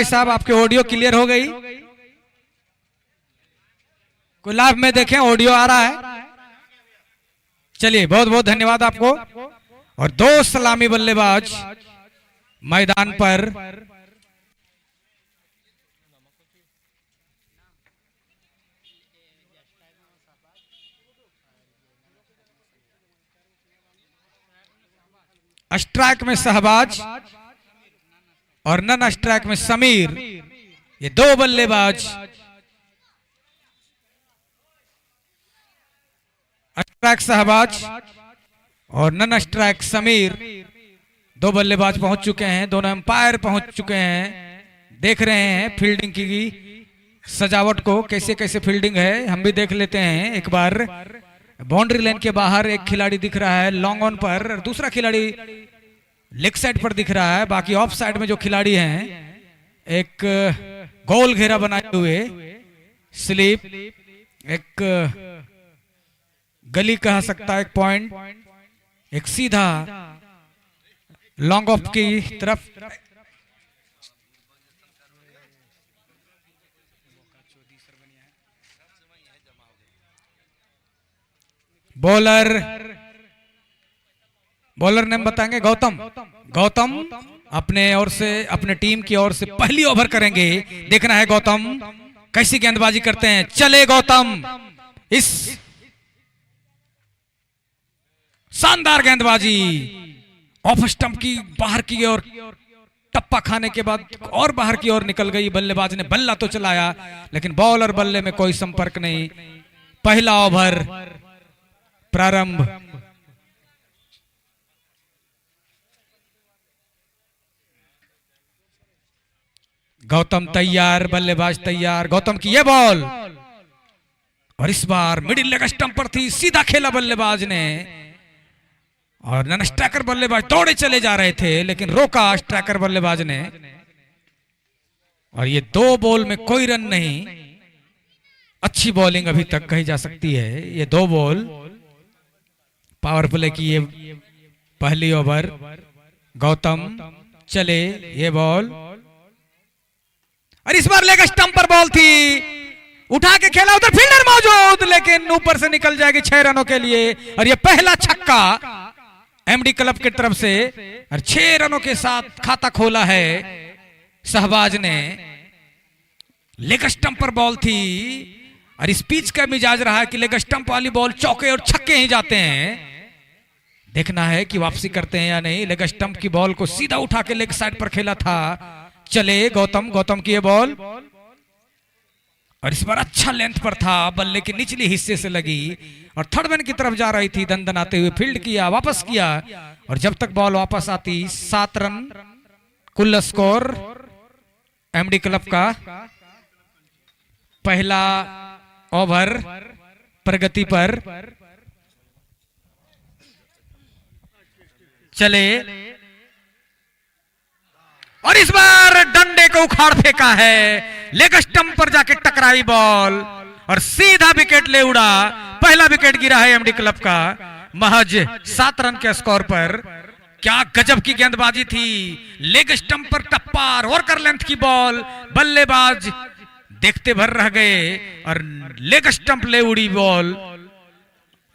साहब आपके audio clear हो गई? कोई लाभ में देखें ऑडियो आ रहा है। चलिए बहुत बहुत धन्यवाद आपको। और दो सलामी बल्लेबाज मैदान पर स्ट्राइक में शहबाज और नन स्ट्राइक में समीर, ये दो बल्लेबाज स्ट्राइक शहबाज और नन स्ट्राइक समीर, दो बल्लेबाज पहुंच चुके हैं, दोनों अंपायर पहुंच चुके हैं। देख रहे हैं फील्डिंग की सजावट को, कैसे कैसे फील्डिंग है हम भी देख लेते हैं एक बार। बाउंड्री लाइन के बाहर एक खिलाड़ी दिख रहा है लॉन्ग ऑन पर, दूसरा खिलाड़ी लेग साइड पर दिख रहा है। बाकी ऑफ साइड में जो खिलाड़ी हैं एक गोल घेरा बनाए हुए स्लीप, एक गली कह सकता है, एक पॉइंट, एक सीधा लॉन्ग ऑफ की तरफ। बॉलर नेम बताएंगे गौतम। गौतम अपने ओर से, अपने टीम की ओर से पहली ओवर करेंगे। देखना है गौतम कैसी गेंदबाजी करते हैं। चले गौतम, इस शानदार गेंदबाजी ऑफ स्टंप की बाहर की ओर, टप्पा खाने के बाद और बाहर की ओर निकल गई। बल्लेबाज ने बल्ला तो चलाया लेकिन बॉल और बल्ले में कोई संपर्क नहीं। पहला ओवर प्रारंभ। गौतम तैयार, बल्लेबाज तैयार। गौतम की ये बॉल, और इस बार मिडिल लेग स्टंप पर थी, सीधा खेला बल्लेबाज ने, और नन स्ट्राइकर बल्लेबाज दौड़े चले जा रहे थे लेकिन रोका स्ट्राइकर बल्लेबाज ने। और ये दो बॉल में कोई रन नहीं। अच्छी बॉलिंग अभी तक कही जा सकती है। ये दो बॉल पावर प्ले की ये पहली ओवर। गौतम चले, ये बॉल, और इस बार लेग स्टंप पर बॉल थी, उठा के खेला, उधर फील्डर मौजूद लेकिन ऊपर से निकल जाएगी 6 रनों के लिए। और ये पहला छक्का एमडी क्लब की तरफ से, और 6 रनों के साथ खाता खोला है शहबाज ने। लेग स्टंप पर बॉल थी और इस पिच का मिजाज रहा है कि लेग स्टंप वाली बॉल चौके और छक्के ही जाते हैं। देखना है कि वापसी करते हैं या नहीं। लेग स्टंप की बॉल को सीधा उठा के लेग साइड पर खेला था। चले गौतम, गौतम की ये बॉल, और इस बार अच्छा लेंथ पर था, बल्ले के निचले हिस्से से लगी और थर्ड मैन की तरफ जा रही थी। दंदनाते हुए फील्ड किया, वापस किया, और जब तक बॉल वापस आती 7 रन कुल स्कोर एमडी क्लब का। पहला ओवर प्रगति पर। चले, और इस बार डंडे को उखाड़ फेंका है, लेग स्टंप पर जाके टकराई बॉल और सीधा विकेट ले उड़ा। पहला विकेट गिरा है एमडी क्लब का महज 7 रन के स्कोर पर। क्या गजब की गेंदबाजी थी। लेग स्टंप पर टप्पा, वॉर्कर लेंथ की बॉल, बल्लेबाज देखते भर रह गए और लेग स्टंप ले उड़ी बॉल।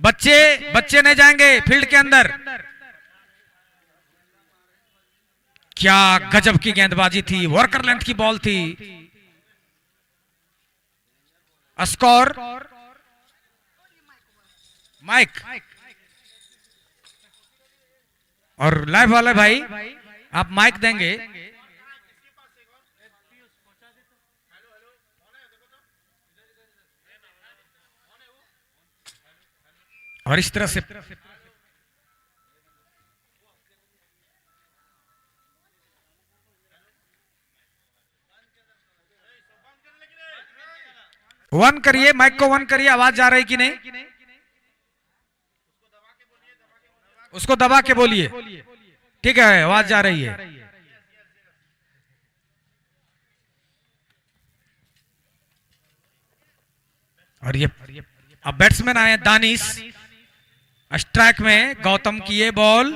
बच्चे नहीं जाएंगे फील्ड के अंदर। क्या गजब की गेंदबाजी थी, वॉर्कर लेंथ की बॉल थी। स्कोर माइक और लाइव वाले भाई आप माइक देंगे। और इस तरह से वन करिए, माइक को वन करिए। आवाज जा रही कि नहीं? उसको दबा के बोलिए। ठीक है, आवाज जा रही है। और ये अब बैट्समैन आए दानिश। स्ट्राइक में गौतम की ये बॉल,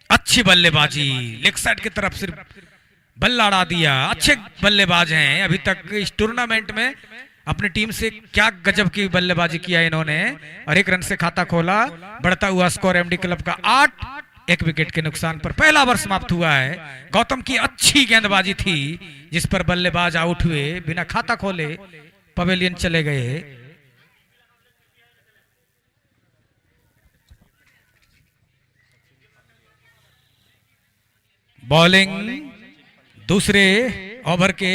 अच्छी बल्लेबाजी, लेग साइड की तरफ सिर्फ बल्ला अड़ा दिया। अच्छे बल्लेबाज हैं अभी तक इस टूर्नामेंट में, अपनी टीम से क्या गजब की बल्लेबाजी किया इन्होंने और एक रन से खाता खोला। बढ़ता हुआ स्कोर एमडी क्लब का 8, एक विकेट के नुकसान पर पहला ओवर समाप्त हुआ है। गौतम की अच्छी गेंदबाजी थी जिस पर बल्लेबाज आउट हुए, बिना खाता खोले पवेलियन चले गए। बॉलिंग दूसरे ओवर के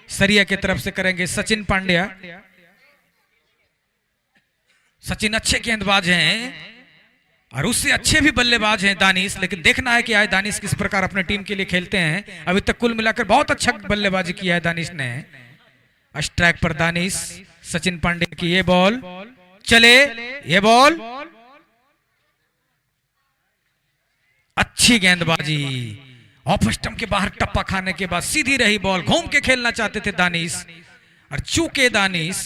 सरिया की तरफ से करेंगे सचिन पांड्या। सचिन अच्छे गेंदबाज हैं और उससे अच्छे भी बल्लेबाज हैं दानिश, लेकिन देखना है कि आज दानिश किस प्रकार अपने टीम के लिए खेलते हैं। अभी तक कुल मिलाकर बहुत अच्छा बल्लेबाजी किया है दानिश ने। स्ट्राइक पर दानिश, सचिन पांड्या की ये बॉल, चले ये बॉल, अच्छी गेंदबाजी, ऑफ स्टंप के बाहर टप्पा खाने के बाद सीधी रही बॉल, घूम के खेलना चाहते थे दानिश और चूके दानिश।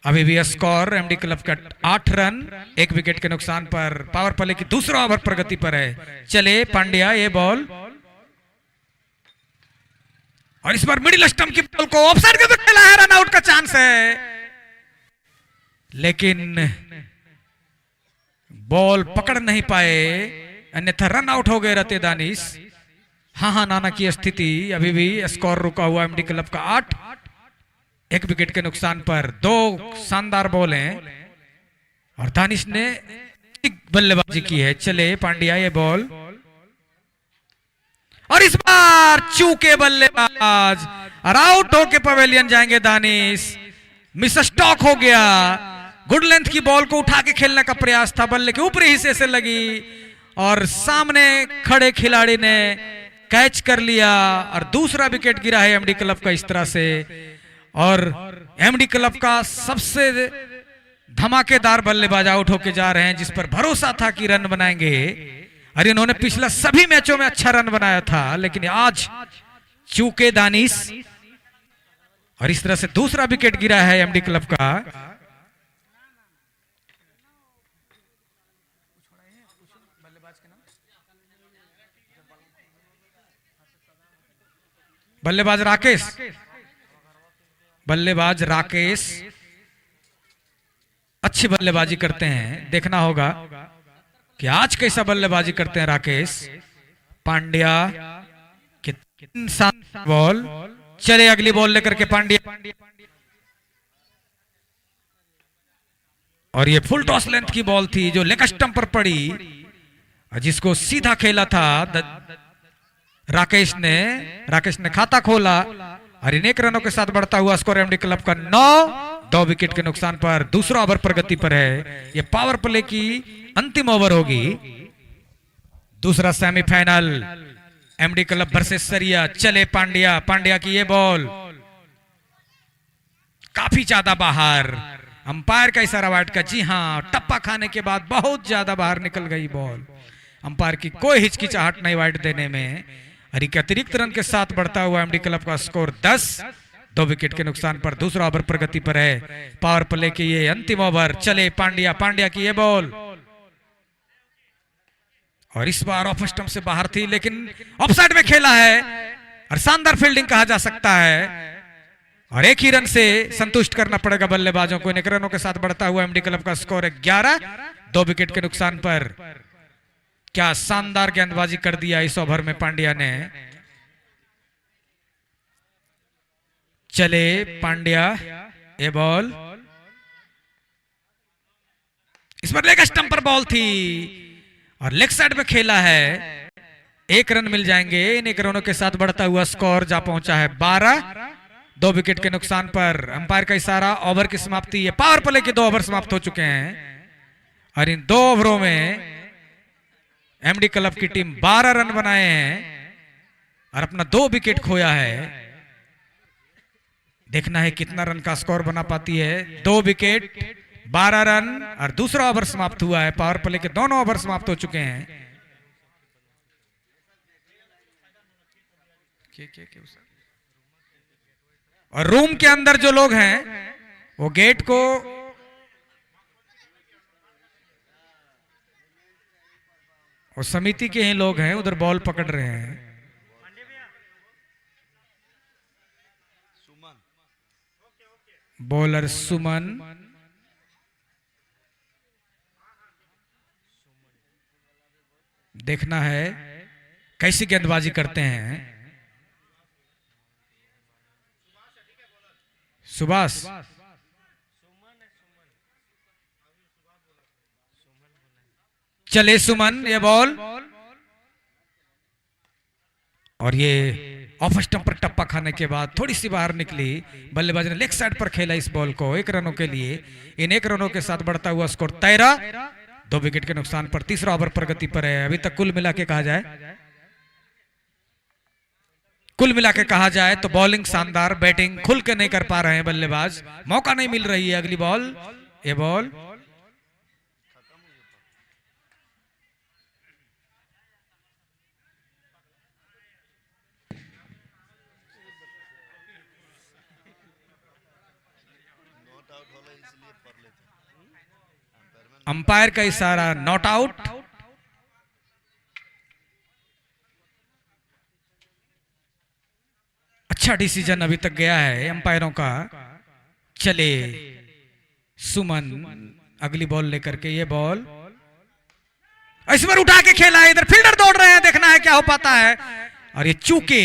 अभी भी स्कोर एमडी क्लब का 8 रन, एक विकेट के नुकसान पर पावर प्ले की दूसरा ओवर प्रगति पर है। चले पांड्या ये बॉल और इस बार मिडिल स्टंप की बॉल को ऑफसाइड के खेला है, रन आउट का चांस है, लेकिन बॉल पकड़ नहीं पाए, अन्यथा रन आउट हो गए रहते दानिश। हाँ नाना की स्थिति, अभी भी स्कोर रुका हुआ एमडी क्लब का 8, एक विकेट के नुकसान पर। 2 शानदार बॉल हैं और दानिश ने बल्लेबाजी की है। चले पांड्या ये बॉल और इस बार चूके बल्लेबाज और आउट होके पवेलियन जाएंगे दानिश। मिस स्टॉक हो गया, गुड लेंथ की बॉल को उठा के खेलने का प्रयास था, बल्ले के ऊपरी हिस्से से लगी और सामने खड़े खिलाड़ी ने कैच कर लिया और दूसरा विकेट गिरा है एमडी क्लब का इस तरह से। और एमडी क्लब का सबसे धमाकेदार बल्लेबाज आउट होके जा रहे हैं जिस पर भरोसा था कि रन बनाएंगे और इन्होंने पिछला सभी मैचों में अच्छा रन बनाया था, लेकिन आज चूके दानिश और इस तरह से दूसरा विकेट गिरा है एमडी क्लब का। बल्लेबाज राकेश, बल्लेबाज राकेश अच्छी बल्लेबाजी करते हैं, देखना होगा कि आज कैसा बल्लेबाजी करते हैं राकेश। पांड्या के 3 बॉल, चले अगली बॉल लेकर के पांड्या और ये फुल टॉस लेंथ की बॉल थी जो लेग स्टंप पर पड़ी जिसको सीधा खेला था राकेश ने खाता खोला और इन 1 रनों के साथ बढ़ता हुआ स्कोर एमडी क्लब का 9, 2 विकेट के नुकसान पर दूसरा ओवर प्रगति पर है। यह पावर प्ले की अंतिम ओवर होगी। दूसरा सेमीफाइनल एमडी क्लब वर्सेस सरिया। चले पांड्या की ये बॉल काफी ज्यादा बाहर, अंपायर का इशारा वाइड का। जी हां, टप्पा खाने के बाद बहुत ज्यादा बाहर निकल गई बॉल, अंपायर की कोई हिचकिचाहट नहीं वाइड देने में। और एक अतिरिक्त रन के साथ बढ़ता हुआ एमडी क्लब का स्कोर 10, 2 विकेट के नुकसान पर दूसरा ओवर प्रगति पर है। पावर प्ले के ये अंतिम ओवर। चले पांड्या की ये बॉल और इस बार ऑफ स्टंप से बाहर थी लेकिन ऑफसाइड में खेला है और शानदार फील्डिंग कहा जा सकता है और 1 ही रन से संतुष्ट करना पड़ेगा बल्लेबाजों को। 1 रनों के साथ बढ़ता हुआ एमडी क्लब का स्कोर 11, 2 विकेट के नुकसान पर। क्या शानदार गेंदबाजी कर दिया इस ओवर में पांड्या ने। चले पांड्या ये बॉल, इस पर लेग स्टंप पर बॉल थी और लेग साइड पे खेला है। 1 रन मिल जाएंगे। इन 1 रनों के साथ बढ़ता हुआ स्कोर जा पहुंचा है 12, 2 विकेट के नुकसान पर। अंपायर का इशारा, ओवर की समाप्ति है। पावर प्ले के 2 ओवर समाप्त हो चुके हैं और इन 2 ओवरों में एमडी क्लब की टीम 12 रन बनाए हैं और अपना 2 विकेट खोया है। देखना है कितना रन का स्कोर बना पाती है। 2 विकेट, 12 रन और दूसरा ओवर समाप्त हुआ है। पावर प्ले के दोनों ओवर समाप्त हो चुके हैं। और रूम के अंदर जो लोग हैं वो गेट को और समिति के ही लोग हैं, उधर बॉल पकड़ रहे हैं। बॉलर सुमन, देखना है कैसी गेंदबाजी करते हैं। सुभाष, चले सुमन, ये बॉल और ये ऑफ स्टंप पर टप्पा खाने के बाद थोड़ी सी बाहर निकली। बल्लेबाज ने लेग साइड पर खेला इस बॉल को 1 रनों के लिए। इन 1 रनों के साथ बढ़ता हुआ स्कोर 13, 2 विकेट के नुकसान पर। तीसरा ओवर प्रगति पर है। अभी तक कुल मिला के कहा जाए तो बॉलिंग शानदार, बैटिंग खुल के नहीं कर पा रहे हैं बल्लेबाज, मौका नहीं मिल रही है। अगली बॉल, ये बॉल अंपायर का इशारा, नॉट आउट। अच्छा डिसीजन अभी तक गया है अंपायरों का। चले सुमन अगली बॉल लेकर के, ये बॉल इस बार उठा के खेला है। इधर फील्डर दौड़ रहे हैं, देखना है क्या हो पाता है। और ये चूके,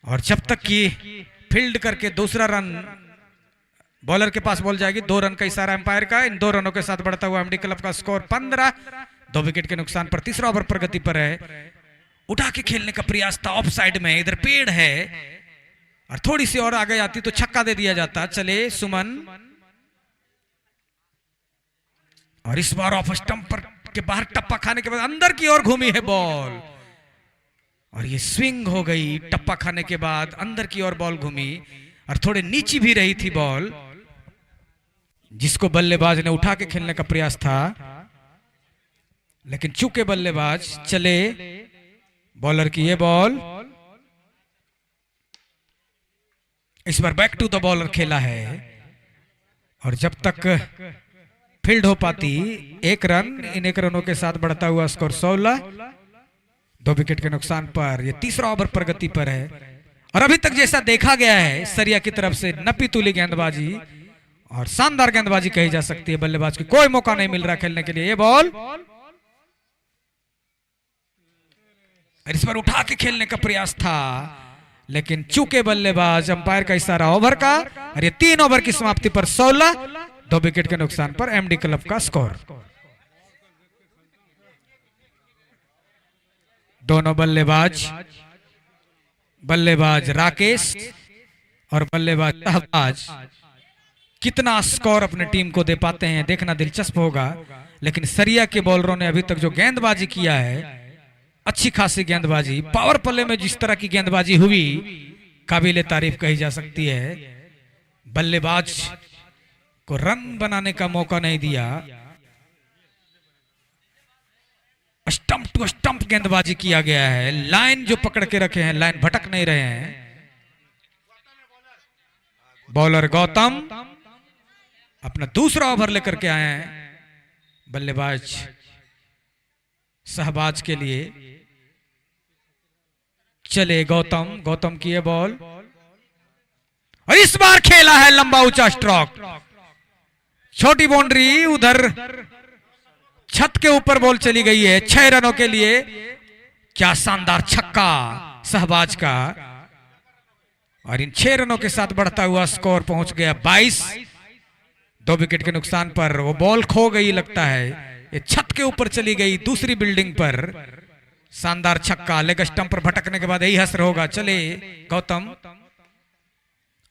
और जब तक कि फील्ड करके दूसरा रन बॉलर के पास बॉल जाएगी। 2 रन का इशारा अंपायर का। इन 2 रनों के साथ बढ़ता हुआ एमडी क्लब का स्कोर 15, 2 विकेट के नुकसान पर। तीसरा ओवर प्रगति पर है। उठा के खेलने का प्रयास था ऑफ साइड में, इधर पेड़ है और थोड़ी सी और आगे आती तो छक्का दे दिया जाता। चले सुमन, और इस बार ऑफ स्टंप पर के बाहर टप्पा खाने के बाद अंदर की ओर घूमी है बॉल, और ये स्विंग हो गई। टप्पा खाने के बाद अंदर की ओर बॉल घूमी और थोड़े नीची भी रही थी बॉल, जिसको बल्लेबाज ने उठा के खेलने का प्रयास था, लेकिन चूके बल्लेबाज। चले बॉलर की ये बॉल, इस बार बैक टू द बॉलर खेला है। और जब तक फील्ड हो पाती 1 रन, इन 1 रनों के साथ बढ़ता हुआ स्कोर 16, 2 विकेट के नुकसान पर। यह तीसरा ओवर प्रगति पर है। और अभी तक जैसा देखा गया है सरिया की तरफ से नपी तुली गेंदबाजी और शानदार गेंदबाजी कही जा सकती है। बल्लेबाज को कोई मौका नहीं मिल रहा खेलने के लिए। ये बॉल, इस पर उठा के खेलने का प्रयास था, लेकिन चूके बल्लेबाज। अंपायर का इशारा ओवर का, और ये 3 ओवर की समाप्ति पर 16, 2 विकेट के नुकसान पर एमडी क्लब का स्कोर। दोनों बल्लेबाज राकेश और बल्लेबाज शहबाज कितना स्कोर अपने टीम को दे पाते हैं, देखना दिलचस्प होगा। लेकिन सरिया के बॉलरों ने अभी तक जो गेंदबाजी किया है, अच्छी खासी गेंदबाजी, पावर प्ले में जिस तरह की गेंदबाजी हुई, काबिले तारीफ कही जा सकती है। बल्लेबाज को रन बनाने का मौका नहीं दिया, स्टंप टू स्टंप गेंदबाजी किया गया है। लाइन जो पकड़ के रखे हैं, लाइन भटक नहीं रहे हैं। बॉलर गौतम अपना दूसरा ओवर लेकर के आए हैं। बल्लेबाज शहबाज के लिए चले गौतम की ये बॉल, और इस बार खेला है लंबा ऊंचा स्ट्रोक, छोटी बाउंड्री। उधर छत के ऊपर बॉल चली गई है 6 रनों के लिए। क्या शानदार छक्का शहबाज का, और इन 6 रनों के साथ बढ़ता हुआ स्कोर पहुंच गया 22, 2 विकेट के नुकसान पर। वो बॉल खो गई लगता है, ये छत के ऊपर चली गई दूसरी बिल्डिंग पर। शानदार छक्का, लेग स्टंप पर भटकने के बाद यही हसर होगा। चले गौतम,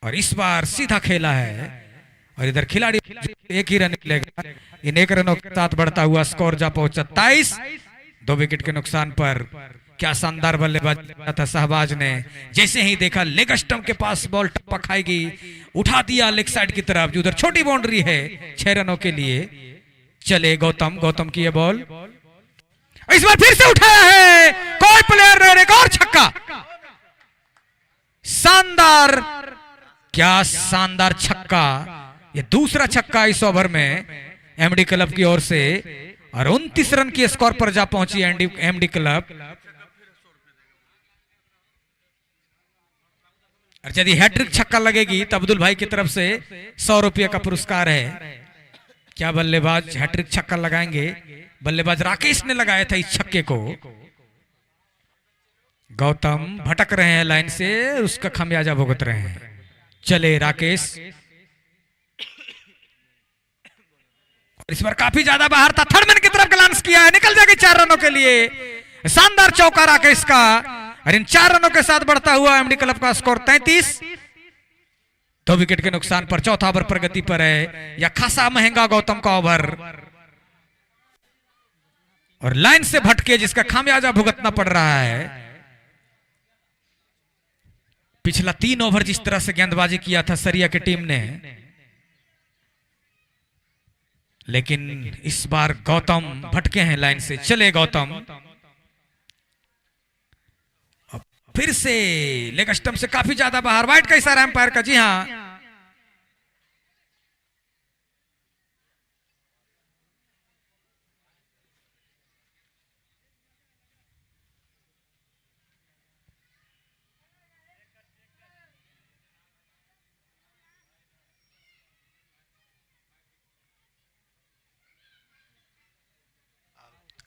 और इस बार सीधा खेला है, और इधर खिलाड़ी 1 ही रन निकलेगा। इन 1 रनों के साथ बढ़ता हुआ स्कोर जा पहुंचा 27, 2 विकेट के नुकसान पर। क्या शानदार बल्लेबाजी था शहबाज ने। जैसे ही देखा लेग स्टंप के पास बॉल टप्पा खाएगी, उठा दिया लेग साइड की तरफ, जो उधर छोटी बाउंड्री है 6 रनों के लिए। चले गौतम की ये बॉल, इस बार फिर से उठाया है, कोई प्लेयर ने, एक और छक्का। शानदार, क्या शानदार छक्का, ये दूसरा छक्का इस ओवर में एमडी क्लब की ओर से। और 29 रन की स्कोर पर जा पहुंची एमडी क्लब। और यदि हैट्रिक छक्का लगेगी तो अब्दुल भाई की तरफ से 100 रुपये का पुरस्कार है। क्या बल्लेबाज हैट्रिक छक्का लगाएंगे? बल्लेबाज राकेश ने लगाया था इस छक्के को। गौतम भटक रहे हैं लाइन से, उसका खमियाजा भुगत रहे हैं। चले राकेश, इस बार काफी ज्यादा बाहर था, थर्ड मैन की तरफ ग्लांस किया है, निकल जाएगी 4 रनों के लिए। शानदार चौका राकेश का, और इन 4 रनों के साथ बढ़ता हुआ एमडी क्लब का स्कोर 33। 2 विकेट के नुकसान पर चौथा ओवर प्रगति पर है। या खासा महंगा गौतम का ओवर, और लाइन से भटके जिसका खामियाजा भुगतना पड़ रहा है। पिछला 3 ओवर जिस तरह से गेंदबाजी किया था सरिया की टीम ने, लेकिन इस बार गौतम भटके हैं लाइन से। चले गौतम, फिर से लेग स्टंप से काफी ज्यादा बाहर, वाइड का इशारा एम्पायर का। जी हां,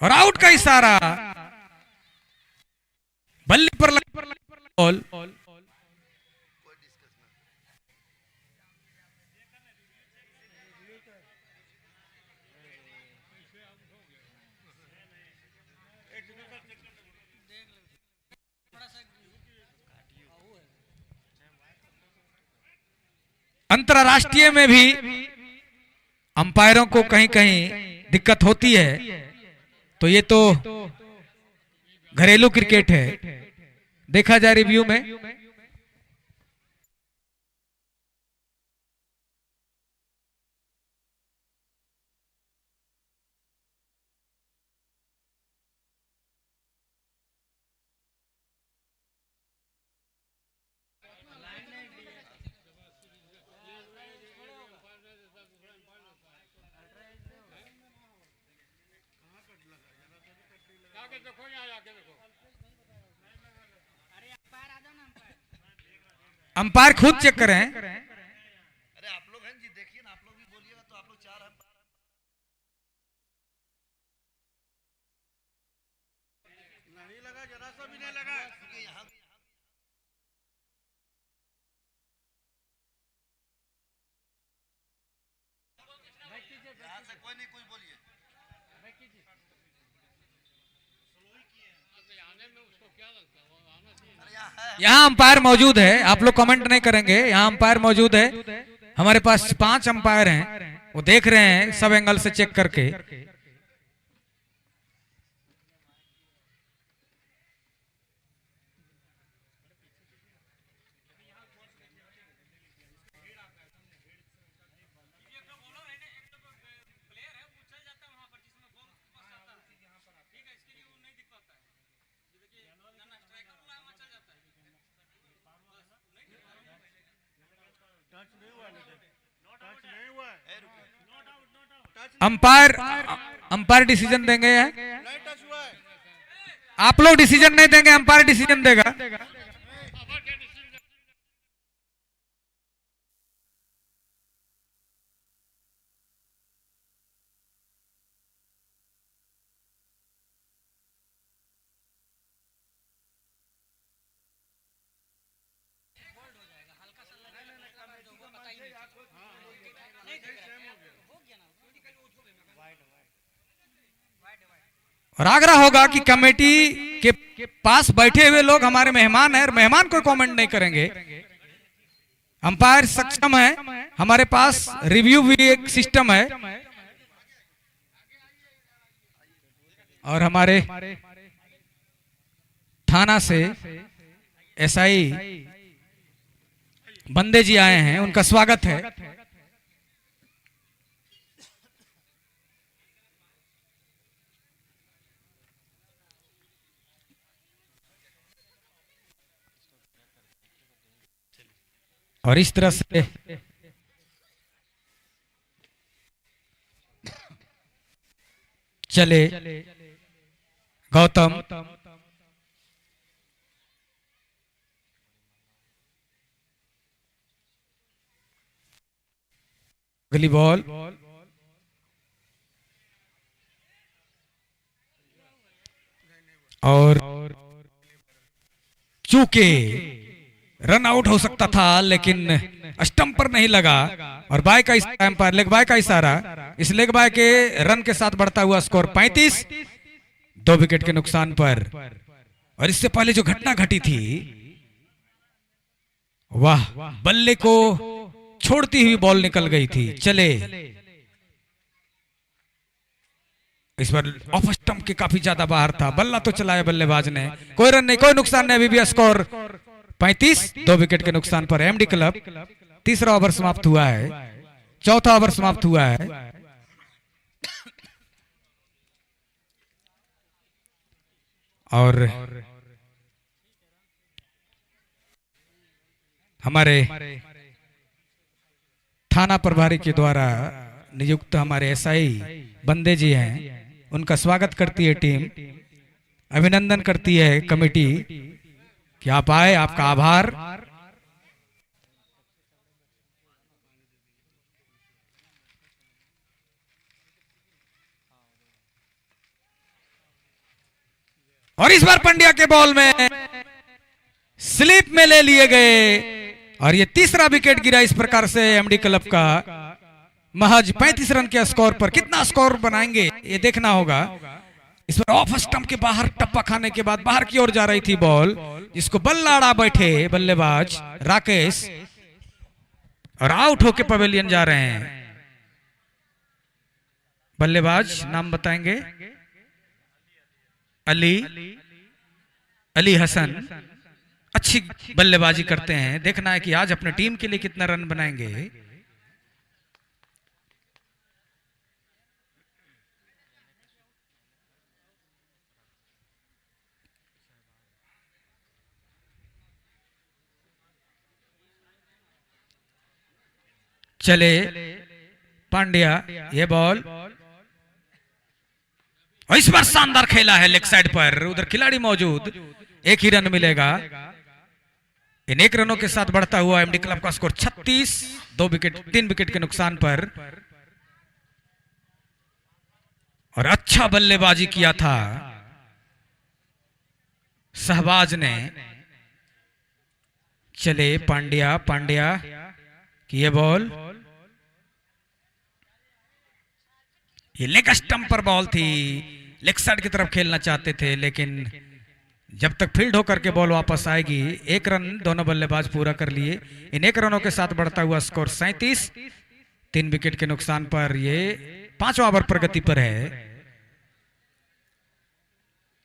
और आउट का इशारा। बल्ले पर बॉल। अंतरराष्ट्रीय में भी अंपायरों को कहीं कहीं दिक्कत होती है, तो ये तो घरेलू क्रिकेट है। देखा जाए रिव्यू में, अंपायर खुद चेक करें। अरे आप लोग हैं जी, देखिए ना, आप लोग भी बोलिएगा तो आप लोग 4 नहीं लगा, जरा सा भी नहीं लगा। यहाँ से कोई नहीं कुछ बोलिए। यहाँ अंपायर मौजूद है, आप लोग कमेंट नहीं करेंगे, यहाँ अंपायर मौजूद है। हमारे पास 5 अंपायर हैं, वो देख रहे हैं सब एंगल से चेक करके। अंपायर अंपायर डिसीजन देंगे। आप लोग डिसीजन नहीं देंगे, अंपायर डिसीजन देगा। और आग्रह होगा कि कमेटी के पास बैठे हुए लोग हमारे मेहमान हैं, और मेहमान कोई कमेंट नहीं करेंगे। अंपायर सक्षम है, हमारे पास रिव्यू भी एक सिस्टम है, और हमारे थाना से एसआई बंदे जी आए हैं, उनका स्वागत है। और इस तरह से चले गौतम, अगली बॉल और चूके रन आउट हो सकता था लेकिन स्टंप पर नहीं लगा। और बाय का एम्पायर लेग बाय का इशारा, इस लेग बाय के रन के साथ बढ़ता हुआ स्कोर 35, 2 विकेट के नुकसान पर। और इससे पहले जो घटना घटी थी, वाह, बल्ले को छोड़ती हुई बॉल निकल गई थी। चले इस बार ऑफ स्टंप के काफी ज्यादा बाहर था, बल्ला तो चलाया बल्लेबाज ने, कोई रन नहीं, कोई नुकसान नहीं, अभी भी स्कोर 35, 2 विकेट के नुकसान पर। एमडी क्लब तीसरा ओवर समाप्त हुआ है, चौथा ओवर समाप्त हुआ है। और हमारे थाना प्रभारी के द्वारा नियुक्त हमारे एसआई बंदे जी हैं, उनका स्वागत करती है टीम, अभिनंदन करती है कमेटी कि आप आए, आपका आभार। और इस बार पंड्या के बॉल में स्लिप में ले लिए गए और ये तीसरा विकेट गिरा इस प्रकार से एमडी क्लब का। महज 35 रन के स्कोर पर कितना स्कोर बनाएंगे ये देखना होगा। इस पर ऑफ स्टंप के बाहर टप्पा खाने के बाद बाहर की ओर जा रही थी बॉल, जिसको बल्लाड़ा बैठे बल्लेबाज राकेश और आउट होके पवेलियन जा रहे हैं। बल्लेबाज नाम बताएंगे, अली हसन, अच्छी बल्लेबाजी करते हैं। देखना है कि आज अपने टीम के लिए कितना रन बनाएंगे। चले पांड्या, ये बॉल और इस बार शानदार खेला है लेग साइड पर, उधर खिलाड़ी मौजूद, एक ही रन मिलेगा। इन 1 रनों के साथ बढ़ता हुआ एमडी क्लब का स्कोर 36, 3 विकेट के नुकसान पर। और अच्छा बल्लेबाजी किया था शहबाज ने। चले पांड्या की ये बॉल, ये लेग स्टंप पर बॉल थी, लेग साइड की तरफ खेलना चाहते थे, लेकिन जब तक फील्ड होकर के बॉल वापस आएगी। 1 रन दोनों बल्लेबाज पूरा कर लिए। इन 1 रनों के साथ बढ़ता हुआ स्कोर 37, 3 विकेट के नुकसान पर। ये 5वां ओवर प्रगति पर है।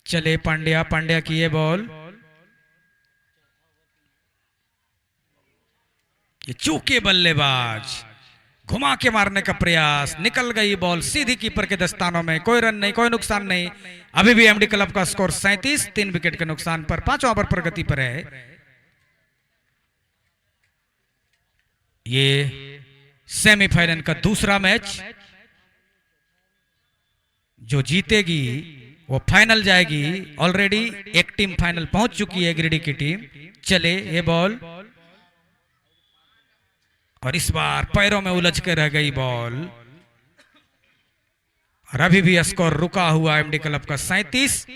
चले पांड्या की ये बॉल, ये चूके बल्लेबाज, घुमा के मारने का प्रयास, निकल गई बॉल सीधी कीपर के दस्तानों में। कोई रन नहीं, कोई नुकसान नहीं, अभी भी एमडी क्लब का स्कोर 37, 3 विकेट के नुकसान पर। 5वां ओवर प्रगति पर है। ये सेमीफाइनल का दूसरा मैच, जो जीतेगी वो फाइनल जाएगी। ऑलरेडी एक टीम फाइनल पहुंच चुकी है, गिरिडीह की टीम। चले ये बॉल और इस बार पैरों में उलझ के रह गई बॉल और अभी भी स्कोर रुका हुआ एमडी क्लब का 37,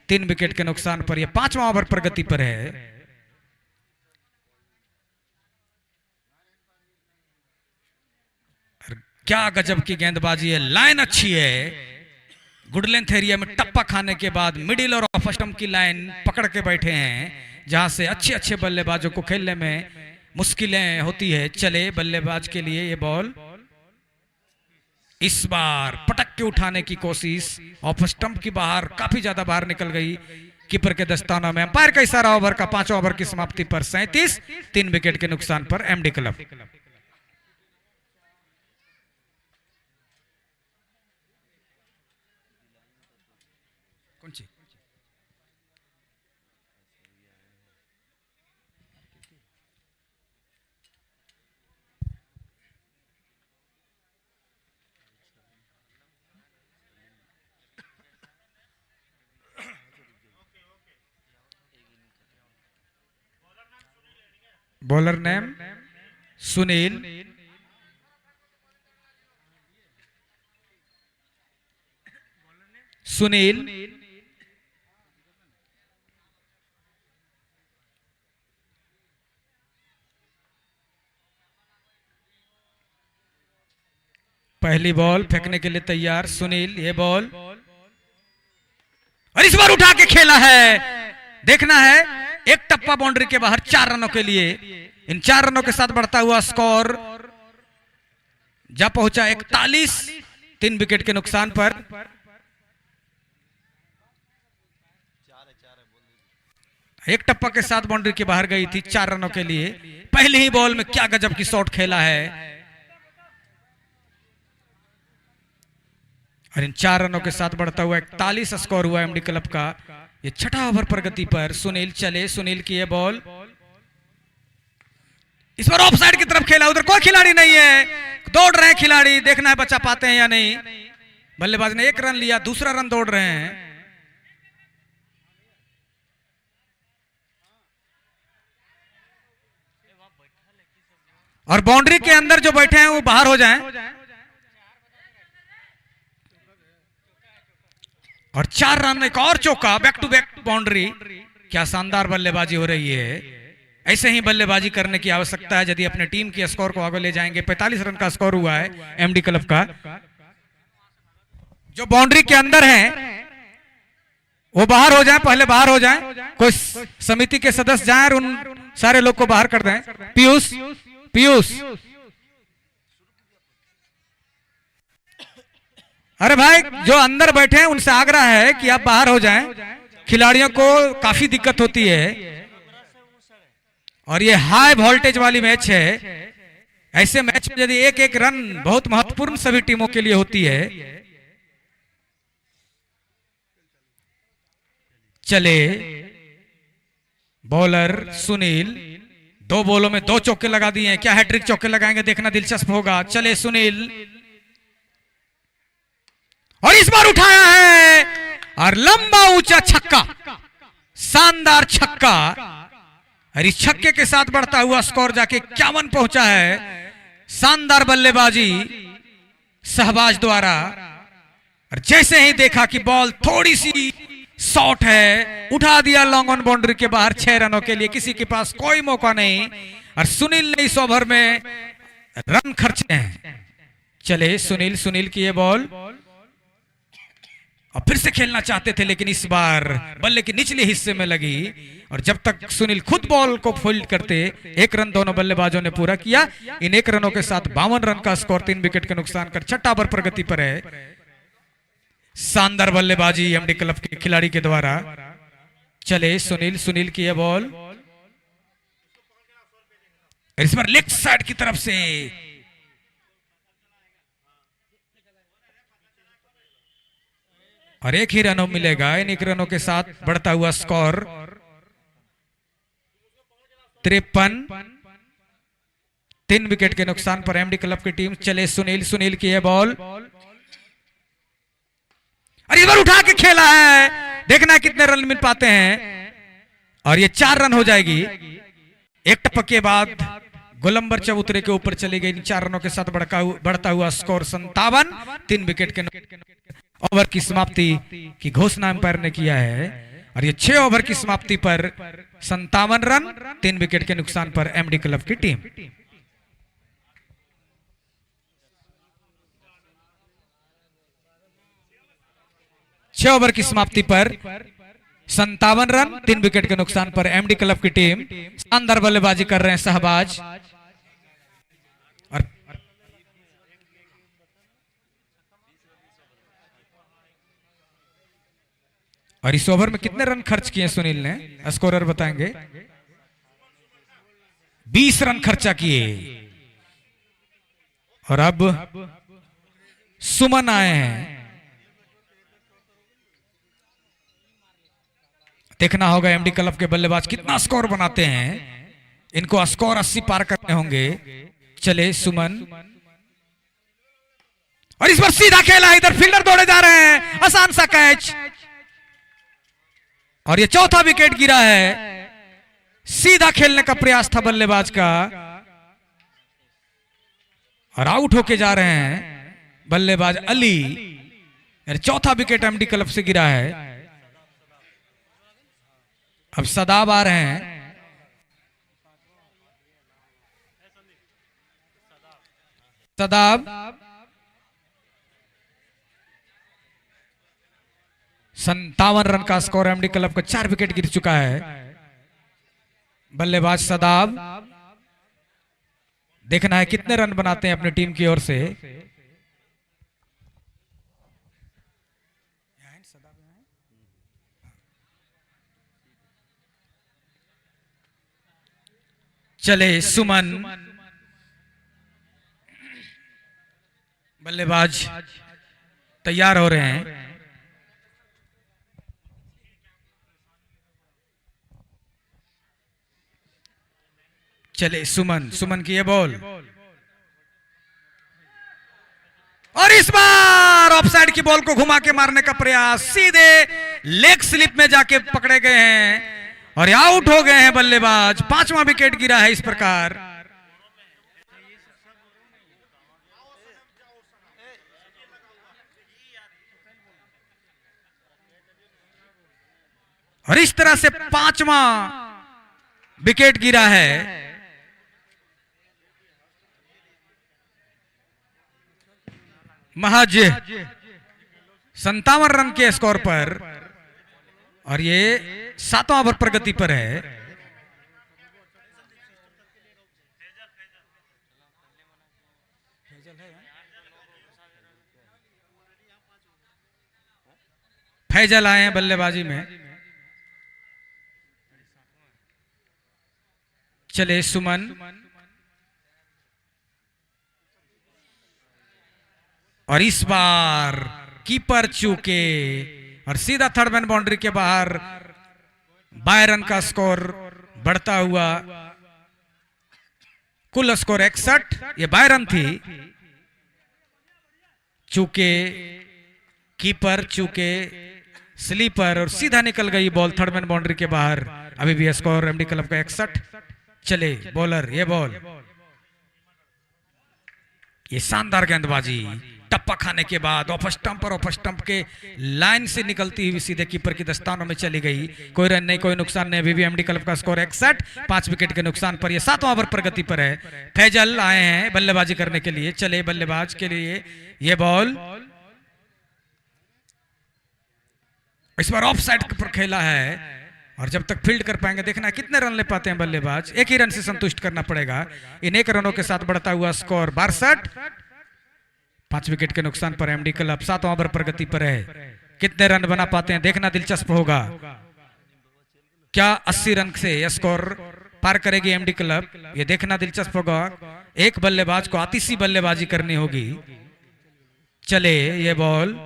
3 विकेट के नुकसान पर। यह 5वां ओवर प्रगति पर है। क्या गजब की गेंदबाजी है, लाइन अच्छी है। गुड लेंथ एरिया में टप्पा खाने के बाद मिडिल और ऑफ स्टंप की लाइन पकड़ के बैठे हैं, जहां से अच्छे अच्छे बल्लेबाजों को खेलने में मुश्किलें होती है। चले बल्लेबाज के लिए ये बॉल, इस बार पटक के उठाने की कोशिश, ऑफ स्टंप की बाहर, काफी ज्यादा बाहर निकल गई कीपर के दस्तानों में। अंपायर का इशारा ओवर का 5वां ओवर की समाप्ति पर 37, 3 विकेट के नुकसान पर MD club. Bowler name Sunil. Sunil पहली बॉल फेंकने के लिए तैयार सुनील। ये बॉल और इस बार उठा के खेला है। देखना है एक टप्पा बाउंड्री के बाहर 4 रनों के लिए। इन 4 रनों के साथ बढ़ता हुआ स्कोर जा पहुंचा 41, 3 विकेट के नुकसान पर। एक टप्पा के साथ बाउंड्री के बाहर गई थी 4 रनों के लिए। पहली ही बॉल में क्या गजब की शॉट खेला है। और इन 4 रनों के साथ बढ़ता हुआ 41 स्कोर हुआ एमडी क्लब का। ये छठा ओवर प्रगति पर सुनील चले। सुनील की ये बॉल इस बार ऑफ साइड की तरफ खेला। उधर कोई खिलाड़ी नहीं है, दौड़ रहे हैं खिलाड़ी। देखना है बचा पाते हैं या नहीं। बल्लेबाज ने 1 रन लिया, दूसरा रन दौड़ रहे हैं। और बाउंड्री के अंदर जो बैठे हैं वो बाहर हो जाएं। और 4 रन, एक और चौका, बैक टू बैक बाउंड्री। क्या शानदार बल्लेबाजी हो रही है। ऐसे ही बल्लेबाजी करने की आवश्यकता है यदि अपने टीम के स्कोर को आगे ले जाएंगे। 45 रन का स्कोर हुआ है एमडी क्लब का। जो बाउंड्री के अंदर हैं वो बाहर हो जाएं, पहले बाहर हो जाएं। कोई समिति के सदस्य जाएं और उन सारे लोग को बाहर कर दें। पीयूष, पीयूष, अरे भाई जो अंदर बैठे हैं उनसे आग्रह है कि आप बाहर हो जाएं। खिलाड़ियों को काफी दिक्कत होती है और ये हाई वोल्टेज वाली मैच है। ऐसे मैच में यदि एक एक रन बहुत महत्वपूर्ण सभी टीमों के लिए होती है। चले बॉलर सुनील, 2 बॉलों में 2 चौके लगा दिए हैं। क्या हैट्रिक चौके लगाएंगे, देखना दिलचस्प होगा। चले सुनील और इस बार उठाया है और लंबा ऊंचा छक्का, शानदार छक्का। और इस छक्के के साथ बढ़ता हुआ स्कोर जाके 51 पहुंचा है। शानदार बल्लेबाजी शहबाज द्वारा। और जैसे ही देखा कि बॉल थोड़ी सी शॉर्ट है, उठा दिया लॉन्ग ऑन बाउंड्री के बाहर 6 रनों के लिए। किसी के पास कोई मौका नहीं और सुनील ने इस ओवर में रन खर्चे हैं। चले सुनील, सुनील की ये बॉल और फिर से खेलना चाहते थे लेकिन इस बार बल्ले के निचले हिस्से में लगी। और जब तक सुनील खुद बॉल को फोल्ड करते, 1 रन दोनों बल्लेबाजों ने पूरा किया। इन 1 रनों के साथ 52 रन का स्कोर, 3 विकेट के नुकसान कर छठा ओवर प्रगति पर है। शानदार बल्लेबाजी एमडी क्लब के खिलाड़ी के द्वारा। चले सुनील, सुनील की यह बॉल इस बार लेफ्ट साइड की तरफ से और 1 ही रनों मिलेगा। इन 1 रनों के साथ बढ़ता हुआ स्कोर 53, 3 विकेट के नुकसान पर एमडी क्लब की टीम। चले सुनील, सुनील की यह बॉल और इस बार उठा के खेला है। देखना कितने रन मिल पाते हैं और ये 4 रन हो जाएगी। एक टप्पा के बाद गोलंबर चबूतरे के ऊपर चली गई। 4 रनों के साथ बढ़ता हुआ स्कोर 57, 3 विकेट के ओवर की समाप्ति की घोषणा अंपायर ने किया है। और ये 6 ओवर की समाप्ति पर 57 रन, 3 विकेट के नुकसान पर एमडी क्लब की टीम। छह ओवर की समाप्ति पर 57 रन, 3 विकेट के नुकसान पर एमडी क्लब की टीम। शानदार बल्लेबाजी कर रहे हैं शहबाज। और इस ओवर में कितने रन खर्च किए सुनील ने, स्कोरर बताएंगे। 20 रन खर्चा किए। और अब सुमन आए हैं। देखना होगा एमडी क्लब के बल्लेबाज कितना स्कोर बनाते हैं। इनको स्कोर 80 पार करने होंगे। चले सुमन और इस बार सीधा खेला है। इधर फील्डर दौड़े जा रहे हैं, आसान सा कैच और ये चौथा विकेट गिरा है। सीधा खेलने का प्रयास था बल्लेबाज का और आउट होके जा रहे हैं बल्लेबाज अली। चौथा विकेट एमडी क्लब से गिरा है। अब सदाब आ रहे हैं। सदाब 57 रन का स्कोर एमडी क्लब का, 4 विकेट गिर चुका है। बल्लेबाज सदाब, देखना है कितने रन बनाते हैं अपनी टीम की ओर से। चले सुमन, बल्लेबाज तैयार हो रहे हैं। चले सुमन, सुमन की ये बॉल और इस बार ऑफसाइड की बॉल को घुमा के मारने का प्रयास, सीधे लेग स्लिप में जाके पकड़े गए हैं और आउट हो गए हैं बल्लेबाज। 5वां विकेट गिरा है इस प्रकार। और इस तरह से 5वां विकेट गिरा है। महज 57 रन के स्कोर पर और ये 7वां ओवर प्रगति पर है। फैजल आए हैं बल्लेबाजी में। चले सुमन और इस बार कीपर चूके और सीधा थर्ड मैन बाउंड्री के बाहर। 22 रन का स्कोर बढ़ता हुआ, कुल स्कोर 61। ये 22 रन थी। चूके, कीपर चूके, स्लीपर और सीधा निकल गई बॉल थर्ड मैन बाउंड्री के बाहर। अभी भी स्कोर एमडी क्लब का 61। चले बॉलर, ये बॉल, ये शानदार गेंदबाजी, टप्पा खाने के बाद ऑफ स्टंप और ऑफ स्टंप के लाइन से निकलती हुई सीधे कीपर की दस्तानों में चली गई। कोई रन नहीं, कोई नुकसान नहीं। अभी भी एमडी क्लब का स्कोर 61, 5 विकेट के नुकसान पर। ये 7वां ओवर प्रगति पर है। फैजल आए हैं बल्लेबाजी करने के लिए। चले बल्लेबाज के लिए ये बॉल, इस बार ऑफ साइड पर खेला है और जब तक फील्ड कर पाएंगे, देखना कितने रन ले पाते हैं बल्लेबाज। एक ही रन से संतुष्ट करना पड़ेगा। इन 1 रनों के साथ बढ़ता हुआ स्कोर 62, 5 विकेट के नुकसान पर एमडी क्लब 7वां ओवर प्रगति पर है। कितने रन बना पाते हैं देखना दिलचस्प होगा। क्या 80 रन से यह स्कोर पार करेगी एमडी क्लब, ये देखना दिलचस्प होगा। एक बल्लेबाज को आतिशी बल्लेबाजी करनी होगी। चले ये बॉल,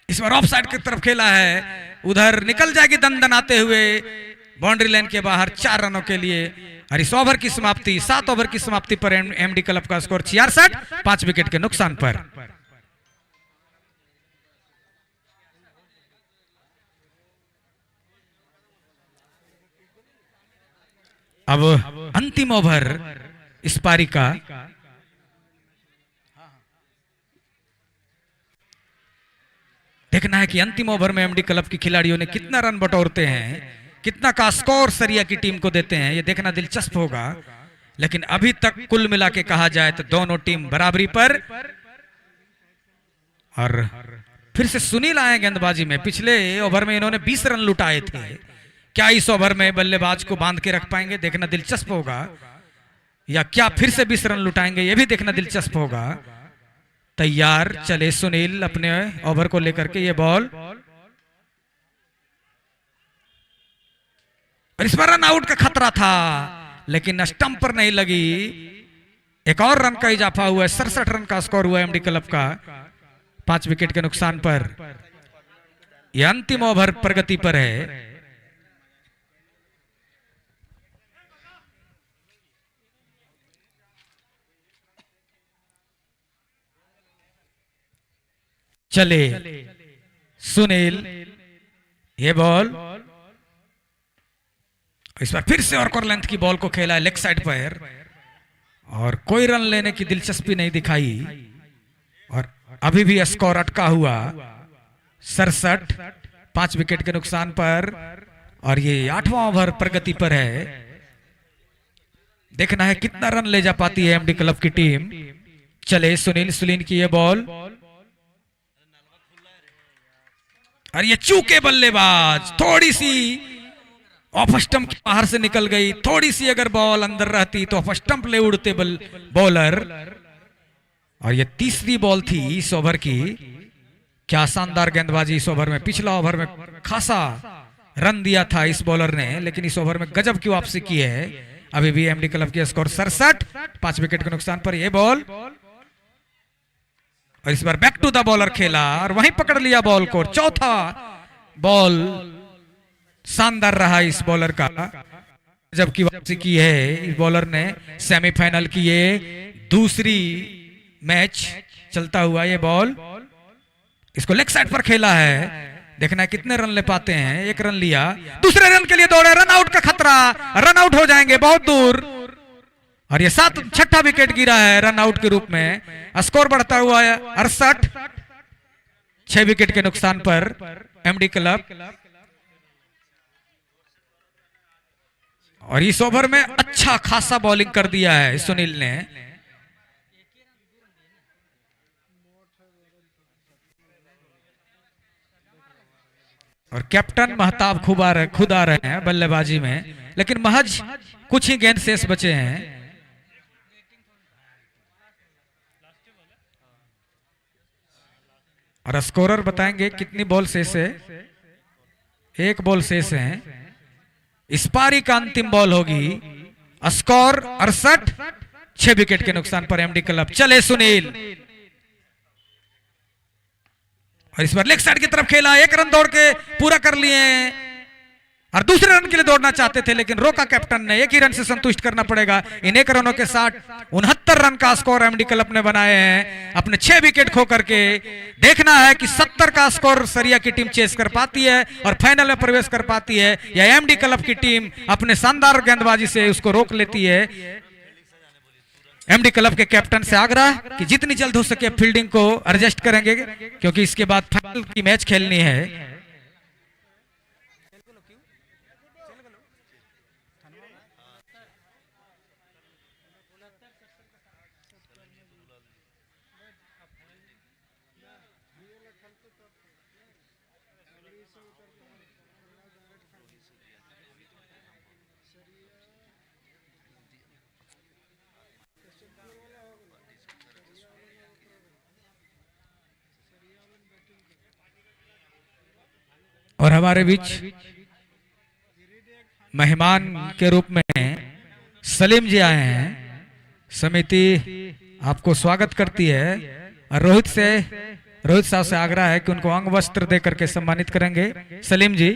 इस बार ऑफ साइड की तरफ खेला है, उधर निकल जाएगी दंदनाते हुए बाउंड्री लाइन के बाहर 4 रनों के लिए। और इस ओवर की समाप्ति, 7 ओवर की समाप्ति पर एमडी क्लब का स्कोर 66, 5 विकेट के नुकसान पर। अब अंतिम ओवर इस पारी का। देखना है कि अंतिम ओवर में एमडी क्लब की खिलाड़ियों ने कितना रन बटोरते हैं, कितना का स्कोर सरिया की टीम को देते हैं, ये देखना दिलचस्प होगा। लेकिन अभी तक कुल मिला के कहा जाए तो दोनों टीम बराबरी पर। और फिर से सुनील आए गेंदबाजी में। पिछले ओवर में इन्होंने 20 रन लुटाए थे। क्या इस ओवर में बल्लेबाज को बांध के रख पाएंगे, देखना दिलचस्प होगा। या क्या फिर से 20 रन लुटाएंगे, यह भी देखना दिलचस्प होगा। तैयार, चले सुनील अपने ओवर को लेकर के। ये बॉल और इस बार रन आउट का खतरा था लेकिन स्टंप पर नहीं लगी। एक और रन का इजाफा हुआ है। 67 रन का स्कोर हुआ एमडी क्लब का 5 विकेट के नुकसान पर। यह अंतिम ओवर प्रगति पर है। चले सुनील, ये बॉल इस बार फिर से ऑर्कर लेंथ की बॉल को खेला है लेग साइड पर और कोई रन लेने की दिलचस्पी नहीं दिखाई और अभी भी स्कोर अटका हुआ 67, 5 विकेट के नुकसान पर और ये 8वां ओवर प्रगति पर है। देखना है कितना रन ले जा पाती है एमडी क्लब की टीम। चले सुनील की ये बॉल और ये चूके बल्लेबाज, थोड़ी सी ऑफ स्टंप बाहर से निकल गई, थोड़ी सी अगर बॉल अंदर रहती तो ऑफ स्टंप ले उड़ते बॉलर। और ये तीसरी बॉल थी इस ओवर की। क्या शानदार गेंदबाजी इस ओवर में। पिछला ओवर में खासा रन दिया था इस बॉलर ने, लेकिन इस ओवर में गजब की वापसी की है। अभी भी एमडी क्लब की स्कोर 67, 5 विकेट के नुकसान पर यह बॉल और इस बार बैक टू द बॉलर खेला और वहीं पकड़ लिया बॉल को। चौथा बॉल शानदार रहा इस बॉलर का, जबकि वापसी की है इस बॉलर ने। सेमीफाइनल की ये दूसरी मैच चलता हुआ ये बॉल, इसको लेग साइड पर खेला है। देखना है कितने रन ले पाते हैं। 1 रन लिया, दूसरे रन के लिए दौड़े, रन आउट का खतरा, रन आउट हो जाएंगे बहुत दूर और ये 6ठा विकेट गिरा है रन आउट के रूप में। स्कोर बढ़ता हुआ है 68, 6 विकेट के नुकसान पर एमडी क्लब। और इस ओवर में अच्छा खासा बॉलिंग कर दिया है सुनील ने। और कैप्टन महताब खुद आ रहे हैं बल्लेबाजी में, लेकिन महज कुछ ही गेंद शेष बचे हैं। और स्कोरर बताएंगे कितनी बॉल शेष है। 1 बॉल शेष है। इस पारी का अंतिम बॉल होगी। स्कोर 68, 6 विकेट के नुकसान पर एमडी क्लब। चले सुनील और इस बार लेग साइड की तरफ खेला, 1 रन दौड़ के पूरा कर लिए और दूसरे रन के लिए दौड़ना चाहते थे, लेकिन रोका कैप्टन ने। 1 ही रन से संतुष्ट करना पड़ेगा। इन 1 रनों के साथ 69 रन का स्कोर एमडी क्लब ने बनाए हैं अपने 6 विकेट खो करके। देखना है कि 70 का स्कोर सरिया की टीम चेस कर पाती है और फाइनल में प्रवेश कर पाती है, या एमडी क्लब की टीम अपने शानदार गेंदबाजी से उसको रोक लेती है। एमडी क्लब के कैप्टन से आग्रह कि जितनी जल्द हो सके फील्डिंग को एडजस्ट करेंगे, क्योंकि इसके बाद फाइनल की मैच खेलनी है। और हमारे बीच मेहमान के रूप में सलीम जी आए हैं। समिति आपको स्वागत करती है और रोहित साहब से आग्रह है कि उनको अंग वस्त्र दे करके सम्मानित करेंगे। सलीम जी।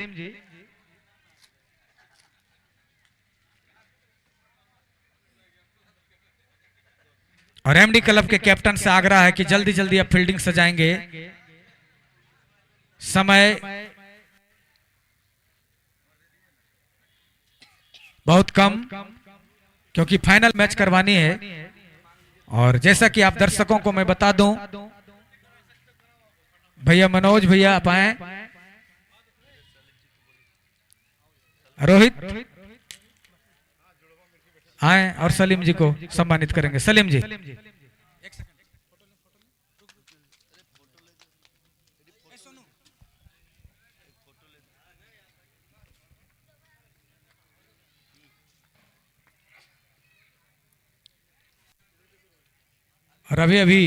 और एमडी क्लब के कैप्टन से आग्रह है कि जल्दी जल्दी अब फील्डिंग सजाएंगे। समय बहुत कम, क्योंकि फाइनल मैच करवानी है। और जैसा कि आप दर्शकों को मैं बता दूं, भैया मनोज भैया आप आए, रोहित आए और सलीम जी को सम्मानित करेंगे। सलीम जी। और अभी अभी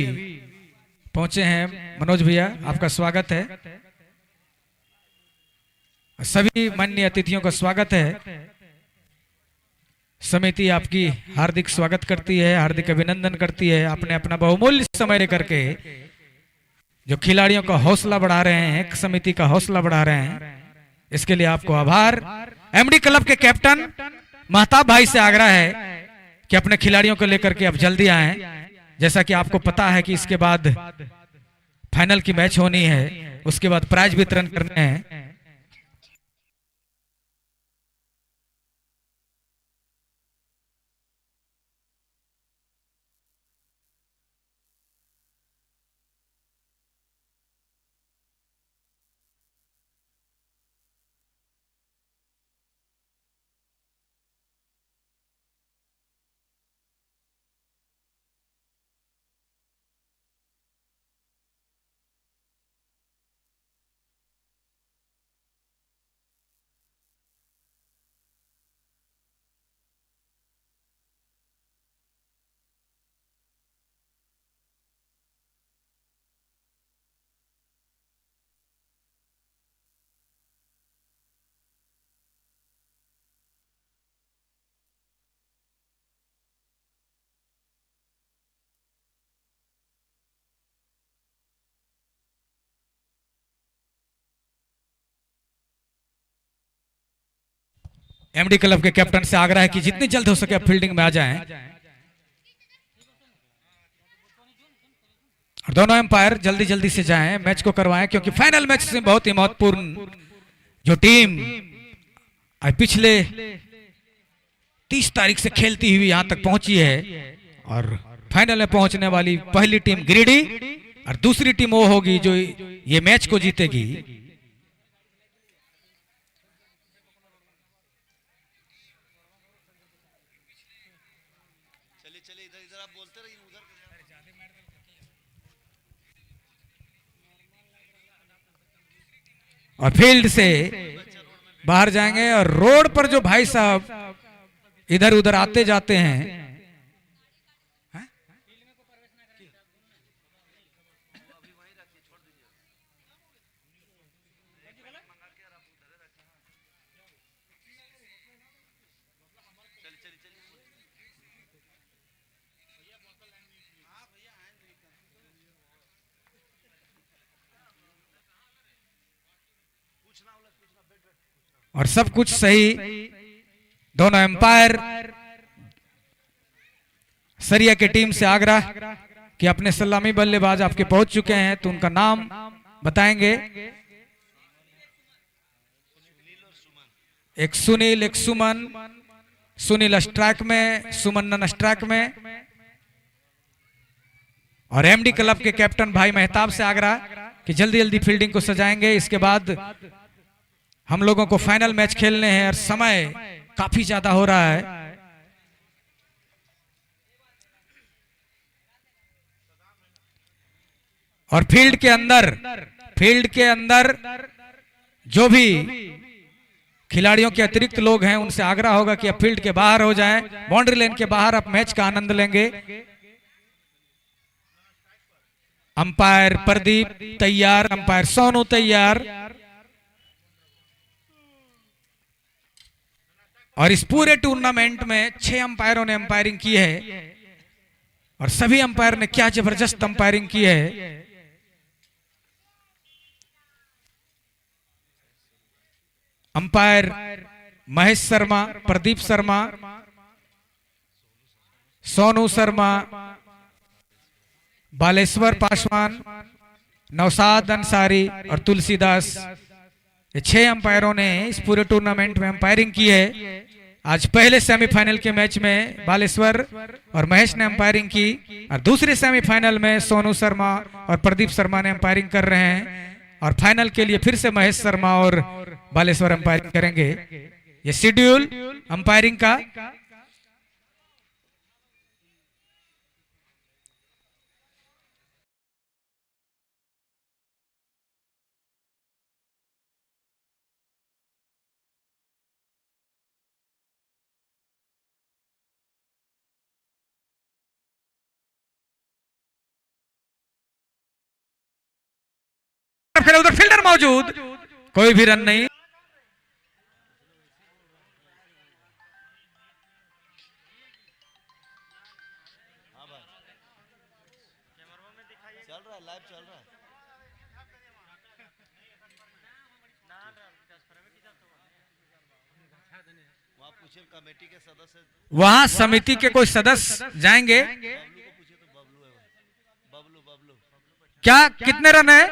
पहुंचे हैं मनोज भैया, आपका स्वागत है। सभी माननीय अतिथियों का स्वागत है। समिति आपकी हार्दिक स्वागत करती है, हार्दिक अभिनंदन करती है। आपने अपना बहुमूल्य समय लेकर के जो खिलाड़ियों का हौसला बढ़ा रहे हैं, समिति का हौसला बढ़ा रहे हैं, इसके लिए आपको आभार। एमडी क्लब के कैप्टन महताब भाई से आग्रह है कि अपने खिलाड़ियों को लेकर के आप जल्दी आएं। जैसा कि आपको पता है कि इसके बाद फाइनल की मैच होनी है, उसके बाद प्राइज वितरण करने हैं। एमडी क्लब के कैप्टन से आग्रह है कि जितनी जल्द हो सके फील्डिंग में आ जाएं। और दोनों एम्पायर जल्दी जल्दी से जाएं, मैच को करवाएं, क्योंकि फाइनल मैच से बहुत ही महत्वपूर्ण जो टीम आज पिछले 30 तारीख से खेलती हुई यहां तक पहुंची है और फाइनल में पहुंचने वाली पहली टीम गिरिडीह और दूसरी टीम वो होगी जो ये मैच को जीतेगी। चलिए चलिए, इधर इधर आप बोलते रहिए, उधर और फील्ड से बाहर जाएंगे और रोड पर जो भाई साहब इधर उधर आते जाते हैं, और सब कुछ सही। दोनों एम्पायर सरिया की टीम से आग्रह कि अपने सलामी बल्लेबाज आपके पहुंच चुके हैं तो उनका नाम बताएंगे। एक सुनील, एक सुमन। सुनील स्ट्राइक में, सुमन नन स्ट्राइक में। और एमडी क्लब के कैप्टन भाई मेहताब से आग्रह कि जल्दी जल्दी फील्डिंग को सजाएंगे। इसके बाद हम लोगों को फाइनल मैच खेलने हैं और समय काफी ज्यादा हो रहा है। और फील्ड के अंदर जो भी खिलाड़ियों के अतिरिक्त लोग हैं उनसे आग्रह होगा कि अब फील्ड के बाहर हो जाएं, बाउंड्री लाइन के बाहर आप मैच का आनंद लेंगे। अंपायर प्रदीप तैयार, अंपायर सोनू तैयार। और इस पूरे टूर्नामेंट में 6 अंपायरों ने अंपायरिंग की है और सभी अंपायर ने क्या जबरदस्त अंपायरिंग की है। अंपायर महेश शर्मा, प्रदीप शर्मा, सोनू शर्मा, बालेश्वर पासवान, नौशाद अंसारी और तुलसीदास, ये 6 अंपायरों ने इस पूरे टूर्नामेंट में अंपायरिंग की है। आज पहले सेमीफाइनल के मैच में बालेश्वर और महेश ने अंपायरिंग की और दूसरे सेमीफाइनल में सोनू शर्मा और प्रदीप शर्मा ने अंपायरिंग कर रहे हैं और फाइनल के लिए फिर से महेश शर्मा और बालेश्वर अंपायरिंग करेंगे। ये शेड्यूल अंपायरिंग का उधर फील्डर मौजूद, कोई भी रन नहीं। चल रहा है, लाइव चल रहा है। वहाँ पूछिए कमेटी के सदस्य, वहां समिति के कोई सदस्य जाएंगे। बबलू को पूछिए तो बबलू है वो। बबलू बबलू क्या कितने रन है?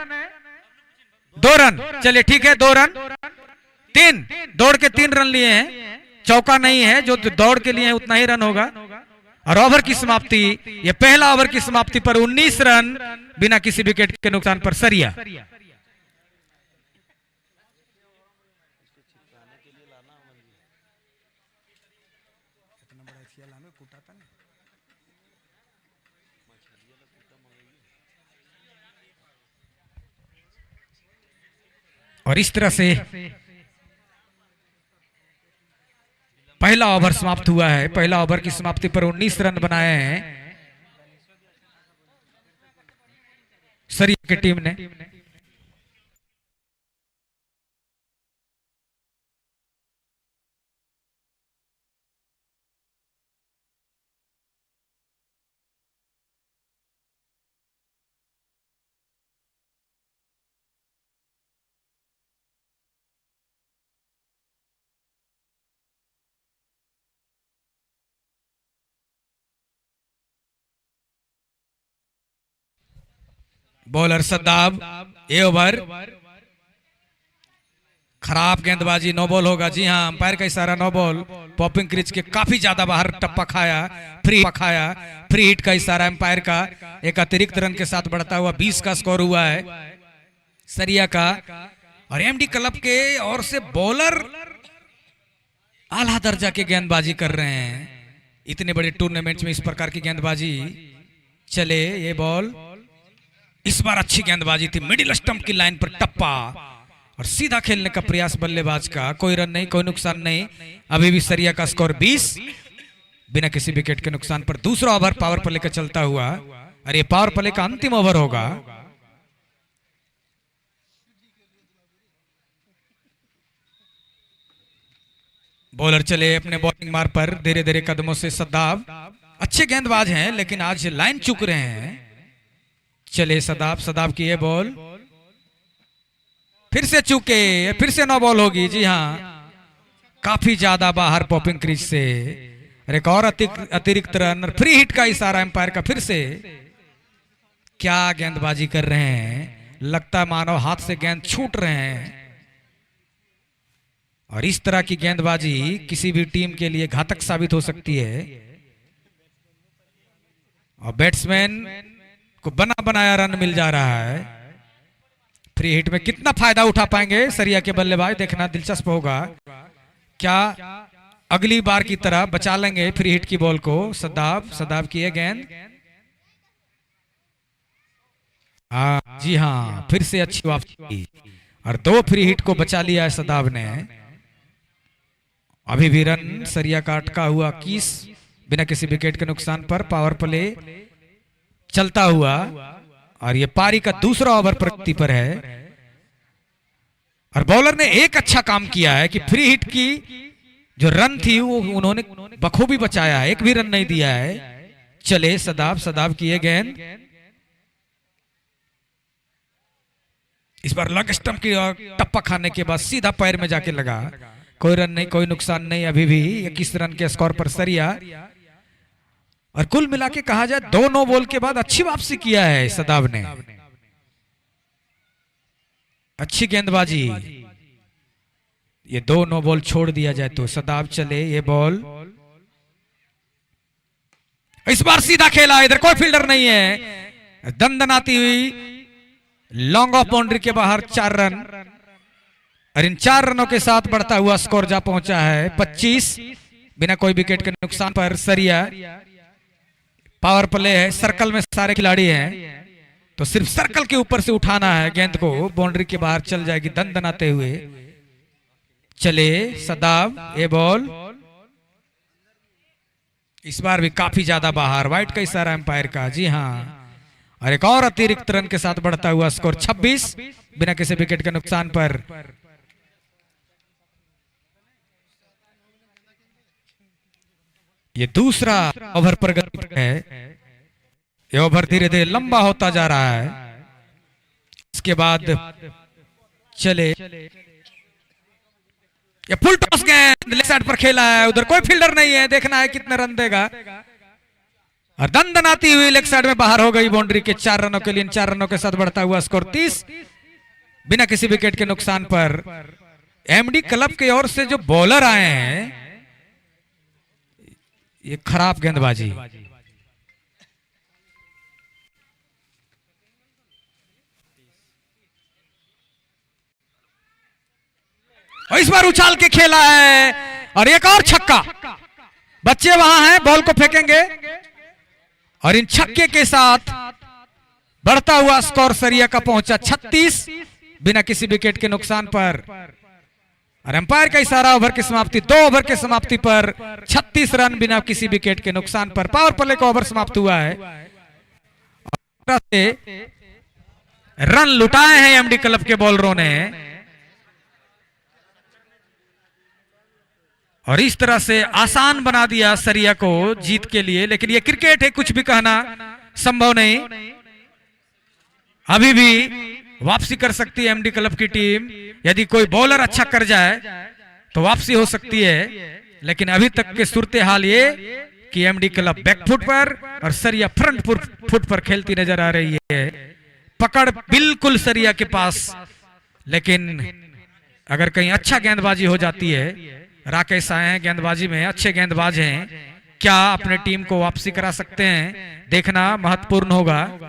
2 रन। चलिए ठीक है, 2 रन। 3 दौड़ के 3 रन लिए हैं, चौका नहीं है, जो दौड़ के लिए है उतना ही रन होगा। और ओवर की समाप्ति, ये पहला ओवर की समाप्ति पर 19 रन बिना किसी विकेट के नुकसान पर सरिया। और इस तरह से पहला ओवर समाप्त हुआ है। पहला ओवर की समाप्ति पर 19 रन बनाए हैं सरिया की टीम ने। बॉलर सद्दाब, ये ओवर खराब गेंदबाजी, नो बॉल होगा। जी हाँ, अंपायर का इशारा, नो बॉल। पॉपिंग क्रीज के काफी ज्यादा बाहर टप्पा खाया, फ्री हिट का इशारा अंपायर का। एक अतिरिक्त रन के साथ बढ़ता हुआ 20 का स्कोर हुआ है सरिया का। और एमडी क्लब के ओर से बॉलर आला दर्जा के गेंदबाजी कर रहे हैं। इतने बड़े टूर्नामेंट में इस प्रकार की गेंदबाजी चले। ये बॉल इस बार अच्छी गेंदबाजी थी, मिडिल स्टंप की लाइन पर टप्पा और सीधा खेलने का प्रयास बल्लेबाज का। कोई रन नहीं, कोई नुकसान नहीं। अभी भी सरिया का स्कोर 20 बिना किसी विकेट के नुकसान पर। दूसरा ओवर पावर प्ले का चलता हुआ, और ये पावर प्ले का अंतिम ओवर होगा। बॉलर चले अपने बॉलिंग मार्ग पर धीरे धीरे कदमों से। सद्दाब अच्छे गेंदबाज हैं लेकिन आज लाइन चूक रहे हैं। चले सद्दाब की ये बॉल फिर से चूके, फिर से नो बॉल होगी। जी हाँ, काफी ज्यादा बाहर पॉपिंग क्रीज से। एक और अतिरिक्त रन और फ्री हिट का इशारा एम्पायर का। फिर से क्या गेंदबाजी कर रहे हैं, लगता मानो हाथ से गेंद छूट रहे हैं। और इस तरह की गेंदबाजी किसी भी टीम के लिए घातक साबित हो सकती है। और बैट्समैन को बना बनाया रन मिल जा रहा है। फ्री हिट में कितना फायदा उठा पाएंगे सरिया के बल्लेबाज, देखना दिलचस्प होगा। क्या अगली बार की तरह बचा लेंगे फ्री हिट की बॉल को। सद्दाब की ये गेंद, जी हाँ, फिर से अच्छी वापसी और 2 फ्री हिट को बचा लिया है सद्दाब ने। अभी भी रन सरिया का अटका हुआ 21 बिना किसी विकेट के नुकसान पर। पावर प्ले चलता हुआ और ये पारी का दूसरा ओवर प्रगति पर है। और बॉलर ने एक अच्छा काम किया है कि फ्री हिट की जो रन थी वो उन्होंने बखूबी बचाया है, एक भी रन नहीं दिया है। चले सद्दाब की ये गेंद इस बार लग स्टंप की टप्पा खाने के बाद सीधा पैर में जाके लगा। कोई रन नहीं, कोई नुकसान नहीं। अभी भी 21 रन के स्कोर पर सरिया। और कुल मिला के कहा जाए 2 नो बॉल के बाद अच्छी वापसी किया है सद्दाब ने। अच्छी गेंदबाजी। ये 2 नो बॉल छोड़ दिया जाए तो। सद्दाब चले, ये बॉल इस बार सीधा खेला, इधर कोई फील्डर नहीं है। दंदनाती हुई लॉन्ग ऑफ बाउंड्री के बाहर 4 रन। और इन 4 रनों के साथ बढ़ता हुआ स्कोर जा पहुंचा है 25 बिना कोई विकेट के नुकसान पर सरिया। पावर प्ले है, सर्कल में सारे खिलाड़ी हैं तो सिर्फ सर्कल के ऊपर से उठाना है गेंद को, बाउंड्री के बाहर चल जाएगी दंदनाते हुए। चले सद्दाब, ये बॉल इस बार भी काफी ज्यादा बाहर, वाइट का इशारा एम्पायर का। जी हाँ, और एक और अतिरिक्त रन के साथ बढ़ता हुआ स्कोर 26 बिना किसी विकेट के नुकसान पर। ये दूसरा ओवर प्रगति पर है। ये ओवर धीरे धीरे लंबा होता जा रहा है। इसके बाद चले, ये फुल टॉस गेंद लेग साइड पर खेला है, उधर कोई फील्डर नहीं है। देखना है कितने रन देगा। और दंदनाती हुई लेग साइड में बाहर हो गई बाउंड्री के 4 रनों के लिए। 4 रनों के साथ बढ़ता हुआ स्कोर 30 बिना किसी विकेट के नुकसान पर। एमडी क्लब की ओर से जो बॉलर आए हैं, ये खराब गेंदबाजी। और इस बार उछाल के खेला है और एक और छक्का। बच्चे वहां हैं, बॉल को फेंकेंगे और इन छक्के के साथ बढ़ता हुआ स्कोर सरिया का पहुंचा 36 बिना किसी विकेट के नुकसान पर। और एम्पायर का इशारा, ओवर की समाप्ति, 2 ओवर के समाप्ति पर 36 रन बिना किसी विकेट के नुकसान पर। पावर प्ले का ओवर समाप्त हुआ है। रन लुटाए हैं एमडी क्लब के बॉलरों ने और इस तरह से आसान बना दिया सरिया को जीत के लिए। लेकिन ये क्रिकेट है, कुछ भी कहना संभव नहीं। अभी भी वापसी कर सकती है एमडी क्लब की टीम। यदि कोई बॉलर अच्छा कर जाए तो वापसी हो सकती है। लेकिन अभी तक के सूरते हाल ये कि एमडी क्लब बैकफुट पर और सरिया फ्रंट फुट पर खेलती नजर आ रही है। पकड़ बिल्कुल सरिया के पास, लेकिन अगर कहीं अच्छा गेंदबाजी हो जाती है, राकेश आए हैं गेंदबाजी में, अच्छे गेंदबाज हैं, क्या अपने टीम को वापसी करा सकते हैं, देखना महत्वपूर्ण होगा।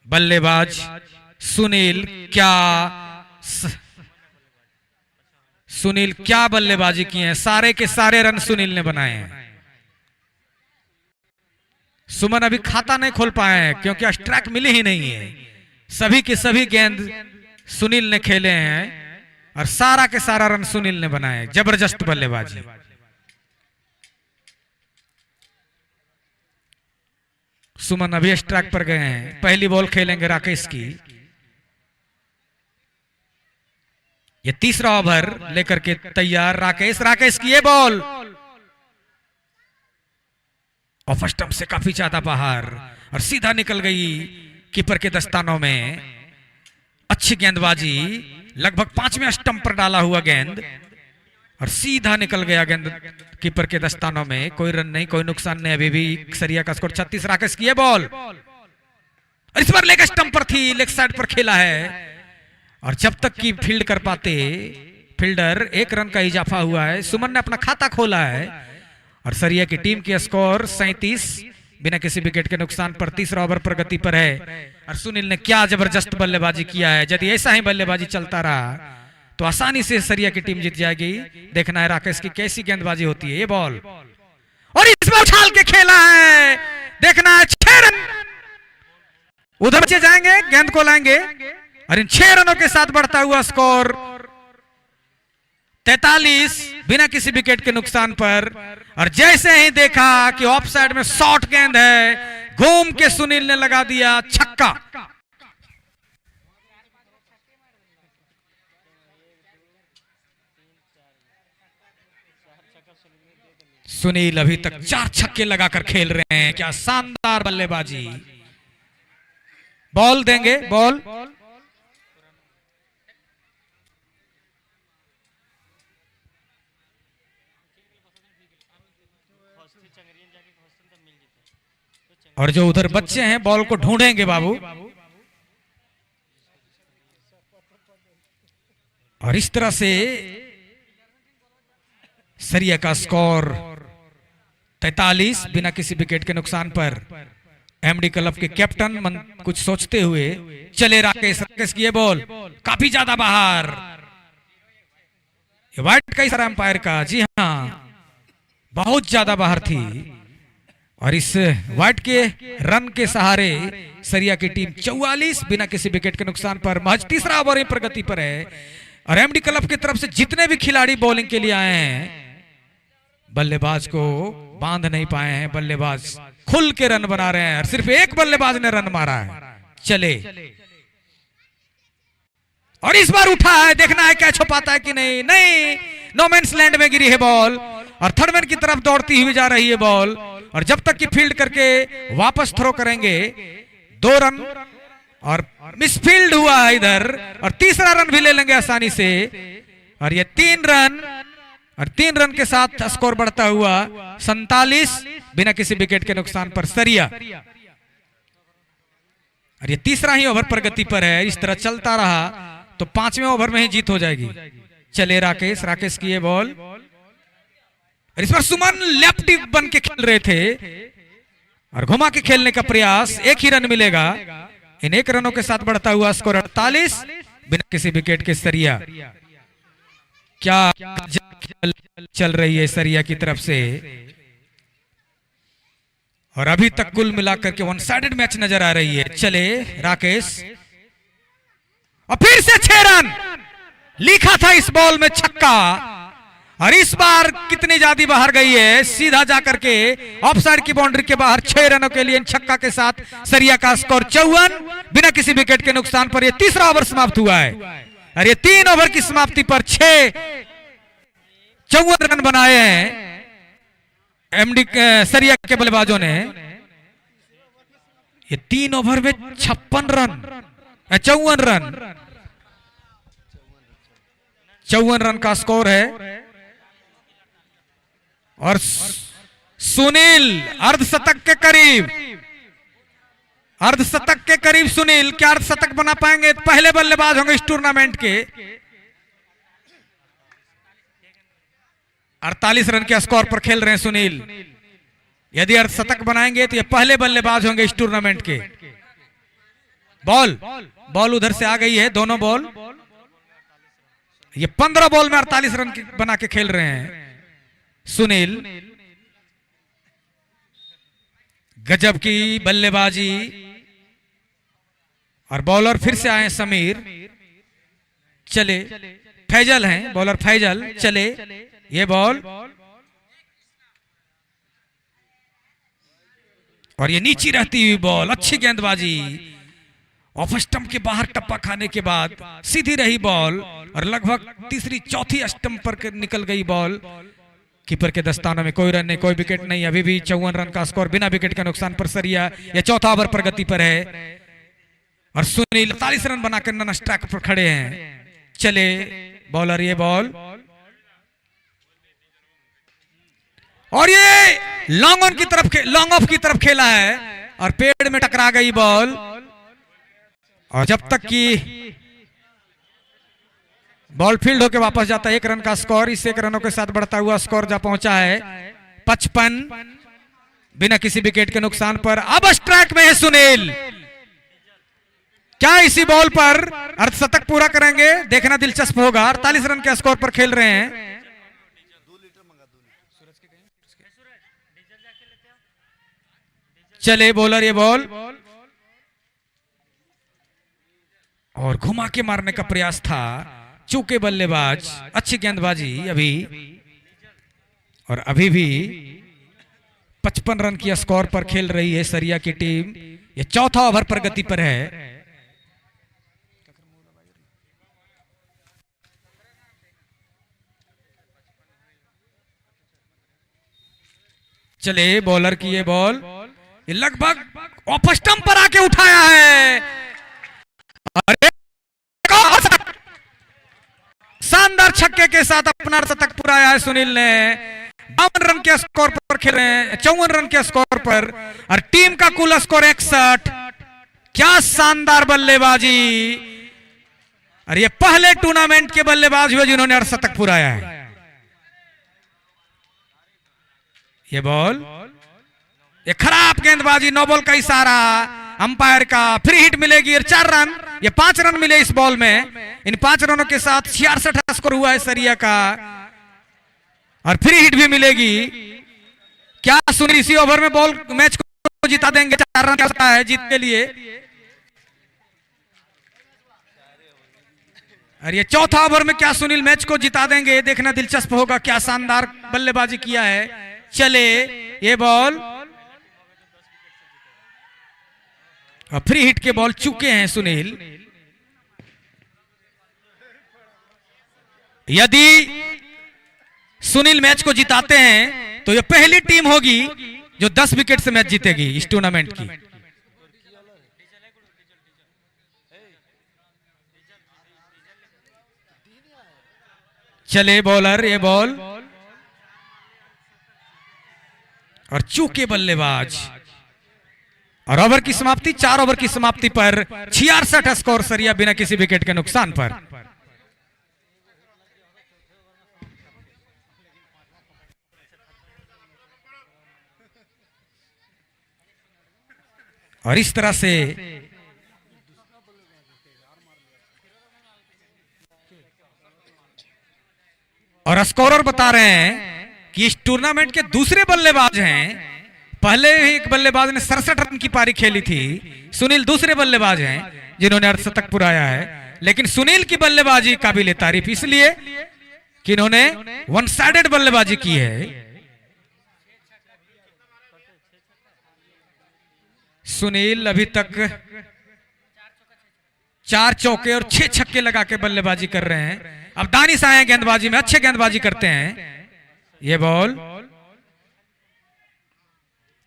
बल्लेबाज सुनील क्या बल्लेबाजी की है, सारे के सारे रन सुनील ने बनाए हैं। सुमन अभी खाता नहीं खोल पाए हैं क्योंकि स्ट्राइक मिली ही नहीं है। सभी के सभी गेंद सुनील ने खेले हैं और सारा के सारा रन सुनील ने बनाए। जबरदस्त बल्लेबाजी। सुमन अभी स्ट्राइक पर गए हैं, पहली बॉल खेलेंगे राकेश की। ये तीसरा ओवर लेकर के तैयार राकेश की ये बॉल ऑफ स्टंप से काफी ज्यादा बाहर और सीधा निकल गई कीपर के दस्तानों में। अच्छी गेंदबाजी, लगभग 5वें स्टंप पर डाला हुआ गेंद और सीधा निकल गया गेंद कीपर के दस्तानों में। कोई रन नहीं, कोई नुकसान नहीं। अभी भी सरिया का स्कोर 36। राकेश की ये बॉल और इस बार लेग स्टंप पर थी, लेग साइड पर खेला है और जब तक कि फील्ड कर पाते फील्डर, 1 रन का इजाफा हुआ है। सुमन ने अपना खाता खोला है और सरिया की टीम की स्कोर 37 बिना किसी विकेट के नुकसान पर। तीसरा ओवर प्रगति पर है और सुनील ने क्या जबरदस्त बल्लेबाजी किया है। यदि ऐसा ही बल्लेबाजी चलता रहा तो आसानी से सरिया की टीम जीत जाएगी। देखना है राकेश की कैसी गेंदबाजी होती है। ये बॉल और इस बार उछाल के खेला है, देखना है 6 रन उधर बचे जाएंगे, गेंद को लाएंगे और इन 6 रनों के साथ बढ़ता हुआ स्कोर 43 बिना किसी विकेट के नुकसान पर। और जैसे ही देखा कि ऑफ साइड में शॉर्ट गेंद है, घूम के सुनील ने लगा दिया छक्का। सुनील अभी तक 4 छक्के लगाकर खेल रहे हैं। क्या शानदार बल्लेबाजी। बॉल देंगे, बॉल और जो उधर बच्चे हैं बॉल को ढूंढेंगे बाबू। और इस तरह से सरिया का स्कोर 43 बिना किसी विकेट के नुकसान पर। एमडी क्लब के कैप्टन कुछ सोचते हुए चले। राकेश की ये बॉल काफी ज्यादा बाहर। वाइड का इशारा अंपायर का, जी हाँ बहुत ज्यादा बाहर थी। और इस वाइड के रन के सहारे सरिया की टीम 44 बिना किसी विकेट के नुकसान पर महज तीसरा ओवर में प्रगति पर है। और एमडी क्लब की तरफ से जितने भी खिलाड़ी बॉलिंग के लिए आए हैं, बल्लेबाज को बांध नहीं पाए हैं। बल्लेबाज खुल के रन बना रहे हैं और सिर्फ एक बल्लेबाज ने रन मारा है। चले और इस बार उठा है, देखना है क्या छुपाता है कि नहीं। नहीं, नो मैंस लैंड में गिरी है बॉल और थर्ड मैन की तरफ दौड़ती हुई जा रही है बॉल। और जब तक कि फील्ड करके वापस थ्रो करेंगे 2 रन और मिसफील्ड हुआ है इधर और तीसरा रन भी ले लेंगे आसानी से। और ये 3 रन और 3 रन के साथ स्कोर बढ़ता हुआ 47 बिना किसी विकेट के नुकसान पर सरिया। और ये तीसरा ही ओवर प्रगति पर है। इस तरह चलता रहा तो 5वें ओवर में ही जीत हो जाएगी। चले राकेश की ये बॉल और इस बार सुमन लेफ्टी बन के खेल रहे थे और घुमा के खेलने का प्रयास। 1 ही रन मिलेगा। इन 1 रनों के साथ बढ़ता हुआ स्कोर 48 बिना किसी विकेट के सरिया। क्या चल रही है सरिया की तरफ से। और अभी तक कुल मिलाकर के 1 साइडेड मैच नजर आ रही है। चले राकेश और फिर से 6 रन लिखा था इस बॉल में छक्का। और इस बार कितनी ज्यादा बाहर गई है, सीधा जाकर के ऑफ साइड की बाउंड्री के बाहर 6 रनों के लिए छक्का के साथ सरिया का स्कोर 54 बिना किसी विकेट के नुकसान पर। यह तीसरा ओवर समाप्त हुआ है और ये 3 ओवर की समाप्ति पर 54 रन बनाए हैं एमडी सरिया के बल्लेबाजों ने। ये 3 ओवर में 56 रन 54 रन 54 रन का स्कोर है। और सुनील अर्धशतक के करीब अर्धशतक के करीब सुनील, क्या अर्धशतक बना पाएंगे? पहले बल्लेबाज होंगे इस टूर्नामेंट के। 48 रन के स्कोर पर खेल रहे हैं सुनील। यदि अर्धशतक बनाएंगे तो ये पहले बल्लेबाज होंगे इस टूर्नामेंट के। बॉल उधर से आ गई है, दोनों बॉल। ये 15 बॉल में 48 रन बना के खेल रहे हैं सुनील। गजब की बल्लेबाजी। और बॉलर फिर से आए समीर। चले, फैजल हैं बॉलर, फैजल। चले, ये बॉल और ये नीची रहती हुई बॉल, अच्छी गेंदबाजी। ऑफ स्टंप के बाहर टप्पा खाने के बाद सीधी रही बॉल और लगभग तीसरी चौथी स्टंप पर निकल गई बॉल। कीपर के दस्तानों में कोई रन नहीं, कोई विकेट नहीं। अभी भी 54 रन का स्कोर बिना विकेट के नुकसान पर सरिया ये चौथा ओवर पर गति पर है। और सुनील 48 रन बनाकर नन स्ट्राइक पर खड़े हैं। चले बॉलर, ये बॉल और ये लॉन्ग ऑन की तरफ, लॉन्ग ऑफ की तरफ खेला है और पेड़ में टकरा गई बॉल। और जब तक कि बॉल फील्ड होकर वापस जाता है, 1 रन का स्कोर। इस 1 रनों के साथ बढ़ता हुआ स्कोर जा पहुंचा है 55 बिना किसी विकेट के नुकसान पर। अब स्ट्राइक में है सुनील। क्या इसी बॉल पर अर्धशतक पूरा करेंगे? देखना दिलचस्प होगा। 48 रन के स्कोर पर खेल रहे हैं। चले बॉलर, ये बॉल और घुमा के मारने का प्रयास था। चूके बल्लेबाज, अच्छी गेंदबाजी अभी। और अभी भी 55 रन की स्कोर पर खेल रही है सरिया की टीम। ये चौथा ओवर पर गति पर है। चले बॉलर की ये बॉल, ये लगभग ऑफ स्टंप पर आके उठाया है। अरे शानदार छक्के के साथ अपना अर्धशतक पुराया है सुनील ने। 52 रन के स्कोर पर खेल रहे हैं, 54 रन के स्कोर पर। और टीम का कुल स्कोर 61। क्या शानदार बल्लेबाजी। और ये पहले टूर्नामेंट के बल्लेबाज हुए जिन्होंने अर्धशतक पुराया है। ये बॉल, ये खराब गेंदबाजी, नो बॉल का इशारा अंपायर का। फ्री हिट मिलेगी और 4 रन। ये 5 रन मिले इस बॉल में। इन 5 रनों के साथ 66 स्कोर हुआ है सरिया का और फ्री हिट भी मिलेगी। क्या सुनील इसी ओवर में बॉल मैच को जिता देंगे? 4 रन का है जीत के लिए। और ये चौथा ओवर में क्या सुनील मैच को जिता देंगे? देखना दिलचस्प होगा। क्या शानदार बल्लेबाजी किया है। चले ये बॉल और फ्री हिट के बॉल चुके हैं सुनील। यदि सुनील मैच को जिताते हैं तो यह पहली टीम होगी जो 10 विकेट से मैच जीतेगी इस टूर्नामेंट की। चले बॉलर, ये बॉल और चूके बल्लेबाज। और ओवर की समाप्ति, 4 ओवर की समाप्ति पर 66 स्कोर सरिया बिना किसी विकेट के नुकसान पर। और इस तरह से और स्कोरर बता रहे हैं कि इस टूर्नामेंट के दूसरे बल्लेबाज हैं। पहले ही एक बल्लेबाज ने 67 रन की पारी खेली थी। सुनील दूसरे बल्लेबाज हैं जिन्होंने अर्धशतक पुराया है। लेकिन सुनील की बल्लेबाजी काबिल तारीफ इसलिए कि इन्होंने वन साइडेड बल्लेबाजी की है। सुनील अभी तक 4 चौके और 6 छक्के लगा के बल्लेबाजी कर रहे हैं। अब दानिश आए गेंदबाजी में, अच्छे गेंदबाजी करते हैं। ये बॉल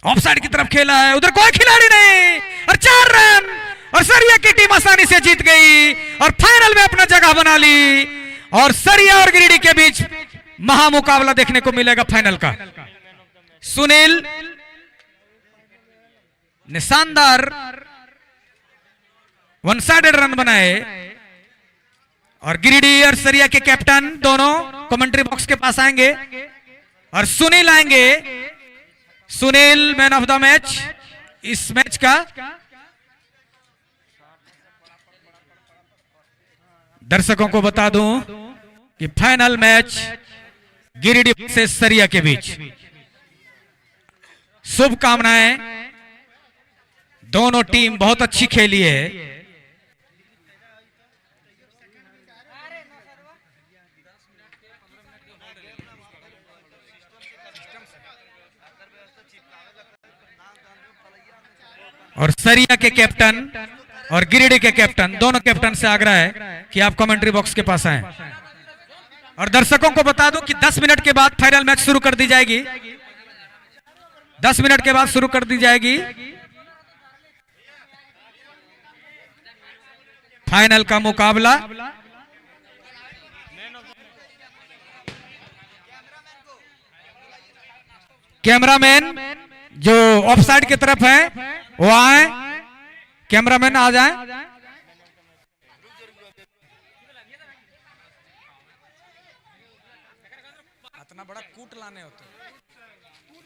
ऑफसाइड की तरफ खेला है, उधर कोई खिलाड़ी नहीं और 4 रन और सरिया की टीम आसानी से जीत गई और फाइनल में अपना जगह बना ली। और सरिया और गिरिडीह के बीच महामुकाबला देखने को मिलेगा फाइनल का। सुनील ने शानदार वन साइडेड रन बनाए। और गिरिडीह और सरिया के कैप्टन दोनों कमेंट्री बॉक्स के पास आएंगे और सुनील आएंगे। Sunil man of the match इस मैच का। दर्शकों को बता दूं कि फाइनल मैच गिरिडीह से सरिया के बीच। शुभकामनाएं, दोनों टीम बहुत अच्छी खेली है। और सरिया के कैप्टन और गिरिडीह के कैप्टन, दोनों कैप्टन से आग्रह है कि आप कमेंट्री बॉक्स के पास आएं। और दर्शकों को बता दूं कि 10 मिनट के बाद फाइनल मैच शुरू कर दी जाएगी। 10 मिनट के बाद शुरू कर दी जाएगी फाइनल का मुकाबला। कैमरामैन जो ऑफ साइड की तरफ है वो आए, कैमरामैन आ जाए। इतना बड़ा कूट लाने होते।